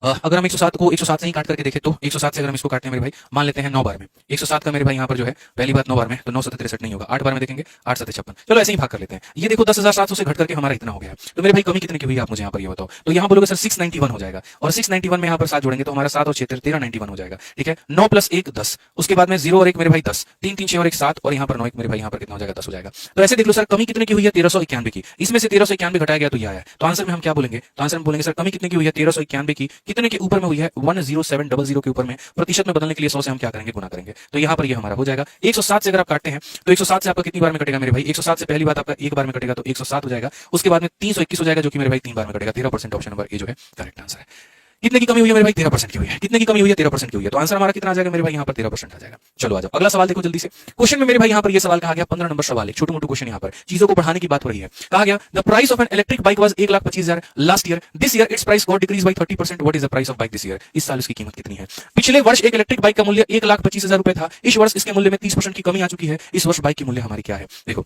अगर हम 107 को 107 से ही काट करके देखें तो 107 से अगर हम इसको काटते हैं मेरे भाई, मान लेते हैं 9 बार में, 107 का मेरे भाई यहाँ पर जो है पहली बात 9 बार में, तो 9 7 63 नहीं होगा, 8 बार में देखेंगे 8 7 56। चलो ऐसे ही भाग कर लेते हैं। ये देखो 10,700 से घट करके हमारा इतना हो गया है। तो मेरे भाई कमी कितने की हुई है आप मुझे यहाँ पर ये बताओ। तो यहाँ बोलोगे सर 691 हो जाएगा, और 691 में यहाँ पर 7 जोड़ेंगे तो हमारा 7 और 6 1391 हो जाएगा, ठीक है। 9 प्लस 1 10, उसके बाद में 0 और 1 मेरे भाई 10, 3 3 6 और 1 7, और यहाँ पर 9 1 मेरे भाई यहाँ पर कितना हो जाएगा? 10 हो जाएगा। तो ऐसे देख लो सर कमी कितने की हुई है? 1391 की। इसमें से 1391 घटाया गया तो ये आया। तो आंसर में हम क्या बोलेंगे? तो आंसर में बोलेंगे सर कमी कितने की हुई है? 1391 की। कितने के ऊपर में हुई है? 10700 के ऊपर में। प्रतिशत में बदलने के लिए 100 से हम क्या करेंगे? गुना करेंगे। तो यहाँ पर ये हमारा हो जाएगा 107 से अगर आप काटते हैं तो 107 से आपका कितनी बार में कटेगा मेरे भाई? 107 से पहली बात आपका एक बार में कटेगा तो 107 हो जाएगा। उसके बाद में 321 हो जाएगा जो कि मेरे भाई 3 बार में कटेगा। 13% ऑप्शन नंबर ए जो है करेक्ट आंसर है। कितने की कमी हुई है मेरे भाई? 13% की हुई है। कितने की कमी हुई है? 13% की हुई है। तो आंसर हमारा कितना आ जाएगा मेरे भाई? यहाँ पर 13% आ जाएगा। चलो आ जाओ अगला सवाल देखो जल्दी से। क्वेश्चन में मेरे भाई यहाँ पर ये सवाल कहा गया, 15 नंबर सवाल है, छोटू मोटू क्वेश्चन यहाँ पर, चीजों को बढ़ाने की बात हो रही है। कहा गया the price of an electric bike was 1,25,000 last year, this year it's price got decrease by 30%, what is the price of bike this year? इस साल इसकी कीमत कितनी है? पिछले वर्ष एक इलेक्ट्रिक बाइक का मूल्य 1,25,000 रुपए था, इस वर्ष इसके मूल्य में 30% की कमी आ चुकी है। इस वर्ष बाइक की मूल्य हमारी क्या है? देखो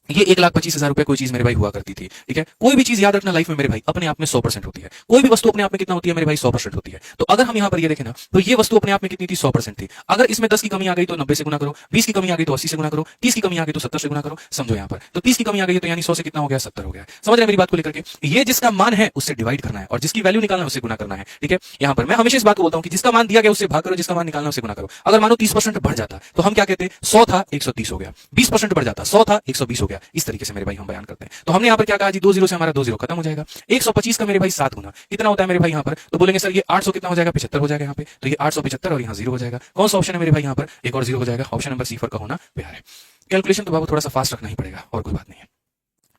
ये 1,25,000 रुपए कोई चीज मेरे भाई हुआ करती थी, ठीक है। कोई भी चीज याद रखना लाइफ में मेरे भाई अपने आप में 100% होती है। कोई भी वस्तु अपने आप में कितना होती है मेरे भाई? 100% होती है। तो अगर हम यहाँ पर ये देखें ना, तो ये वस्तु अपने आप में कितनी थी? 100% थी। अगर इसमें 10 की कमी आ गई तो 90 से गुना करो, 20 की कमी आ गई तो 80 से गुना करो, 30 की कमी आ गई तो 70 से गुना करो। समझो यहाँ पर, तो 30 की कमी आ गई तो यानी 100 से कितना हो गया? 70 हो गया। समझ रहे मेरी बात को लेकर के? ये जिसका मान है उससे डिवाइड करना है और जिसकी वैल्यू निकालना है उससे गुना करना है, ठीक है। यहाँ पर मैं हमेशा इस बात को बोलता हूँ कि जिसका मान दिया गया उससे भाग करो, जिसका मान निकालना उससे गुना करो। अगर मानो 30% बढ़ जाता तो हम क्या कहते? 100 था 130 हो गया। 20% बढ़ जाता, 100 था 120 हो गया। इस तरीके से मेरे भाई हम बयान करते हैं। तो हमने यहाँ पर क्या कहा जी? 2 जीरो से हमारा 2 जीरो खत्म हो जाएगा। 125 का मेरे भाई 7 गुना कितना होता है मेरे भाई यहाँ पर? तो बोलेंगे सर ये 800 कितना हो जाएगा? 75 हो जाएगा यहाँ पे। तो ये 875 और यहाँ 0 हो जाएगा। कौन सा ऑप्शन है मेरे भाई यहाँ पर? एक और 0 हो जाएगा। ऑप्शन नंबर सी फॉर का होना प्यार है। कैलकुलेशन तो बाबू थोड़ा सा फास्ट रखना ही पड़ेगा, और कोई बात नहीं है,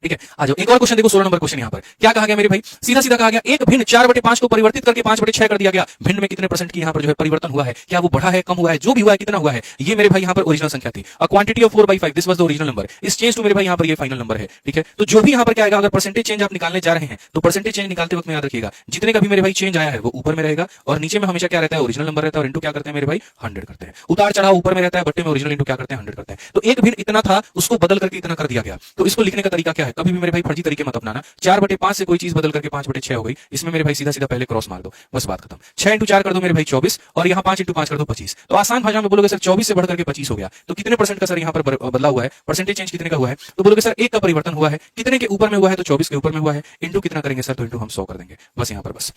ठीक है। आ जाओ एक और क्वेश्चन देखो, 16 नंबर क्वेश्चन यहाँ पर क्या कहा गया मेरे भाई? सीधा सीधा कहा गया एक भिन्न 4/5 को परिवर्तित करके 5/6 कर दिया गया। भिन्न में कितने परसेंट की यहाँ पर जो है परिवर्तन हुआ है? क्या वो बढ़ा है, कम हुआ है, जो भी हुआ है, कितना हुआ है? ये मेरे भाई यहाँ पर ओरिजिनल संख्या थी। A quantity of 4/5 this was the original number, इस चेंज टू मेरे भाई यहाँ पर ये फाइनल नंबर है, ठीक है। तो जो भी यहाँ पर क्या आएगा, अगर परसेंटेज चेंज आप निकालने जा रहे हैं तो परसेंटेज चेंज निकालते वक्त में याद रखिएगा जितने का भी मेरे भाई चेंज आया है वो ऊपर में रहेगा, और नीचे में हमेशा क्या रहता है? ओरिजिनल नंबर रहता है, और इंटू क्या करते हैं मेरे भाई? 100 करते हैं। उतार चढ़ाव ऊपर में रहता है, बट्टे में ओरिजिनल इंटू क्या करते हैं? 100 करते हैं। तो एक भिन्न इतना था उसको बदल करके इतना कर दिया गया। तो इसको लिखने का तरीका क्या है? कभी भी मेरे भाई फर्जी तरीके मत अपनाना। 4/5 से कोई चीज बदल करके 5/6 हो गई, इसमें मेरे भाई सीधा सीधा पहले क्रॉस मार दो, बस बात खत्म। 6 इंटू 4 कर दो मेरे भाई 24, और यहाँ 5 इंटू 5 कर दो 25। तो आसान भाषा में बोलोगे सर 24 से बढ़कर के 25 हो गया, तो कितने परसेंट का सर यहाँ पर बदला हुआ है? परसेंटेज चेंज कितने का हुआ है? तो बोलोगे सर 1 का परिवर्तन हुआ है। कितने के ऊपर में हुआ है? तो 24 के ऊपर में हुआ है। इंटू कितना करेंगे सर? तो इंटू हम 100 कर देंगे, बस यहाँ पर बस।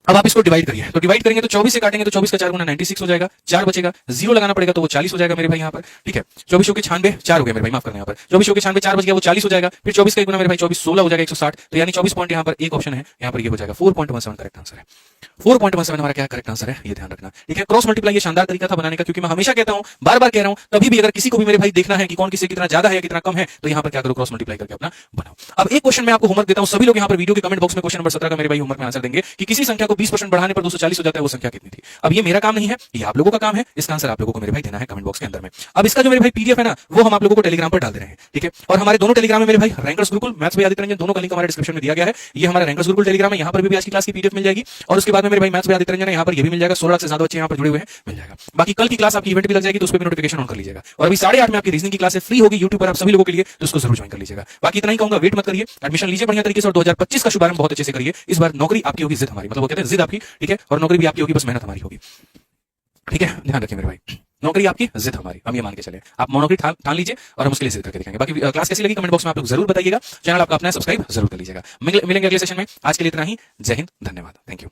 अब आप इसको डिवाइड करिए, तो डिवाइड करेंगे तो 24 से काटेंगे तो 24 का 4 गुना 96 हो जाएगा, 4 बचेगा, जीरो लगाना पड़ेगा तो वो 40 हो जाएगा मेरे भाई यहाँ पर, ठीक है। 24 हो के 96 4 हो गया मेरे भाई, माफ करना यहाँ पर 24 हो के 96 4 बच गया, वो 40 हो जाएगा, फिर 24 का 1 गुना मेरे भाई 24 16 हो जाएगा 160, तो यानी 24 पॉइंट यहाँ पर एक ऑप्शन है, यहाँ पर ये हो जाएगा 4.17 करेक्ट आंसर है। 4.17 हमारा क्या करेक्ट आंसर है, ये ध्यान रखना, ठीक है। क्रॉस मल्टीप्लाई ये शानदार तरीका था बनाने का, क्योंकि मैं हमेशा कहता हूं, बार बार कह रहा हूं, कभी भी अगर किसी को भी मेरे भाई देखना है कि कौन किससे कितना ज्यादा है या कितना कम है, तो यहाँ पर क्या करो, क्रॉस मल्टीप्लाई करके अपना बनाओ। अब एक क्वेश्चन मैं आपको होमवर्क देता हूं, सभी लोग यहाँ पर वीडियो के कमेंट बॉक्स में क्वेश्चन नंबर 17 का मेरे भाई होमवर्क में आंसर देंगे कि किसी संख्या को 20% बढ़ाने पर 240 हो जाता है, वो संख्या कितनी थी। अब ये मेरा काम नहीं है, ये आप लोगों का काम है, इसका आंसर आप लोगों को मेरे भाई देना है कमेंट बॉक्स के अंदर में। अब इसका जो मेरे भाई पीडीएफ है ना, वो हम आप लोगों को टेलीग्राम पर डाल दे रहे हैं, ठीक है। और हमारे दोनों टेलीग्राम में मेरे भाई rankers Gurukul, maths by Aditya Ranjan, दोनों का लिंक हमारे डिस्क्रिप्शन में दिया गया है। ये हमारा रैंकर्स गुरुकुल टेलीग्राम है, यहाँ पर भी आज की क्लास की पीडीएफ मिल जाएगी, और उसके बाद में मेरे भाई मैथ्स बाय आदित्य रंजन है, यहाँ पर ये भी मिल जाएगा। 16 लाख से ज्यादा बच्चे यहाँ पर जुड़े हुए हैं, मिल जाएगा। बाकी कल की क्लास आपकी इवेंट भी लग जाएगी, तो उस पर भी नोटिफिकेशन ऑन कर लीजिएगा। और अभी 8:30 में आपकी रीजनिंग की क्लास फ्री होगी यूट्यूब पर आप सभी लोगों के लिए, तो उसको जरूर ज्वाइन कर लीजिएगा। बाकी इतना ही कहूंगा, वेट मत करिए, एडमिशन लीजिए बढ़िया तरीके से, और 2025 का शुभारंभ बहुत अच्छे से करिए। इस बार नौकरी आपकी होगी, जिद हमारी, मतलब वो कहते हैं जिद आपकी, ठीक है, और नौकरी भी आपकी होगी, बस मेहनत हमारी होगी, ठीक है। ध्यान रखिए मेरे भाई, नौकरी आपकी, जिद हमारी, हम ये मान के चले। आप नौकरी ठान लीजिए और हम उसके लिए जिद करके दिखाएंगे। बाकी क्लास कैसी लगी कमेंट बॉक्स में आप लोग जरूर बताइएगा। चैनल आपका अपना है, सब्सक्राइब जरूर कर लीजिएगा। मिलेंगे अगले सेशन में, आज के लिए इतना ही। जय हिंद, धन्यवाद, थैंक यू।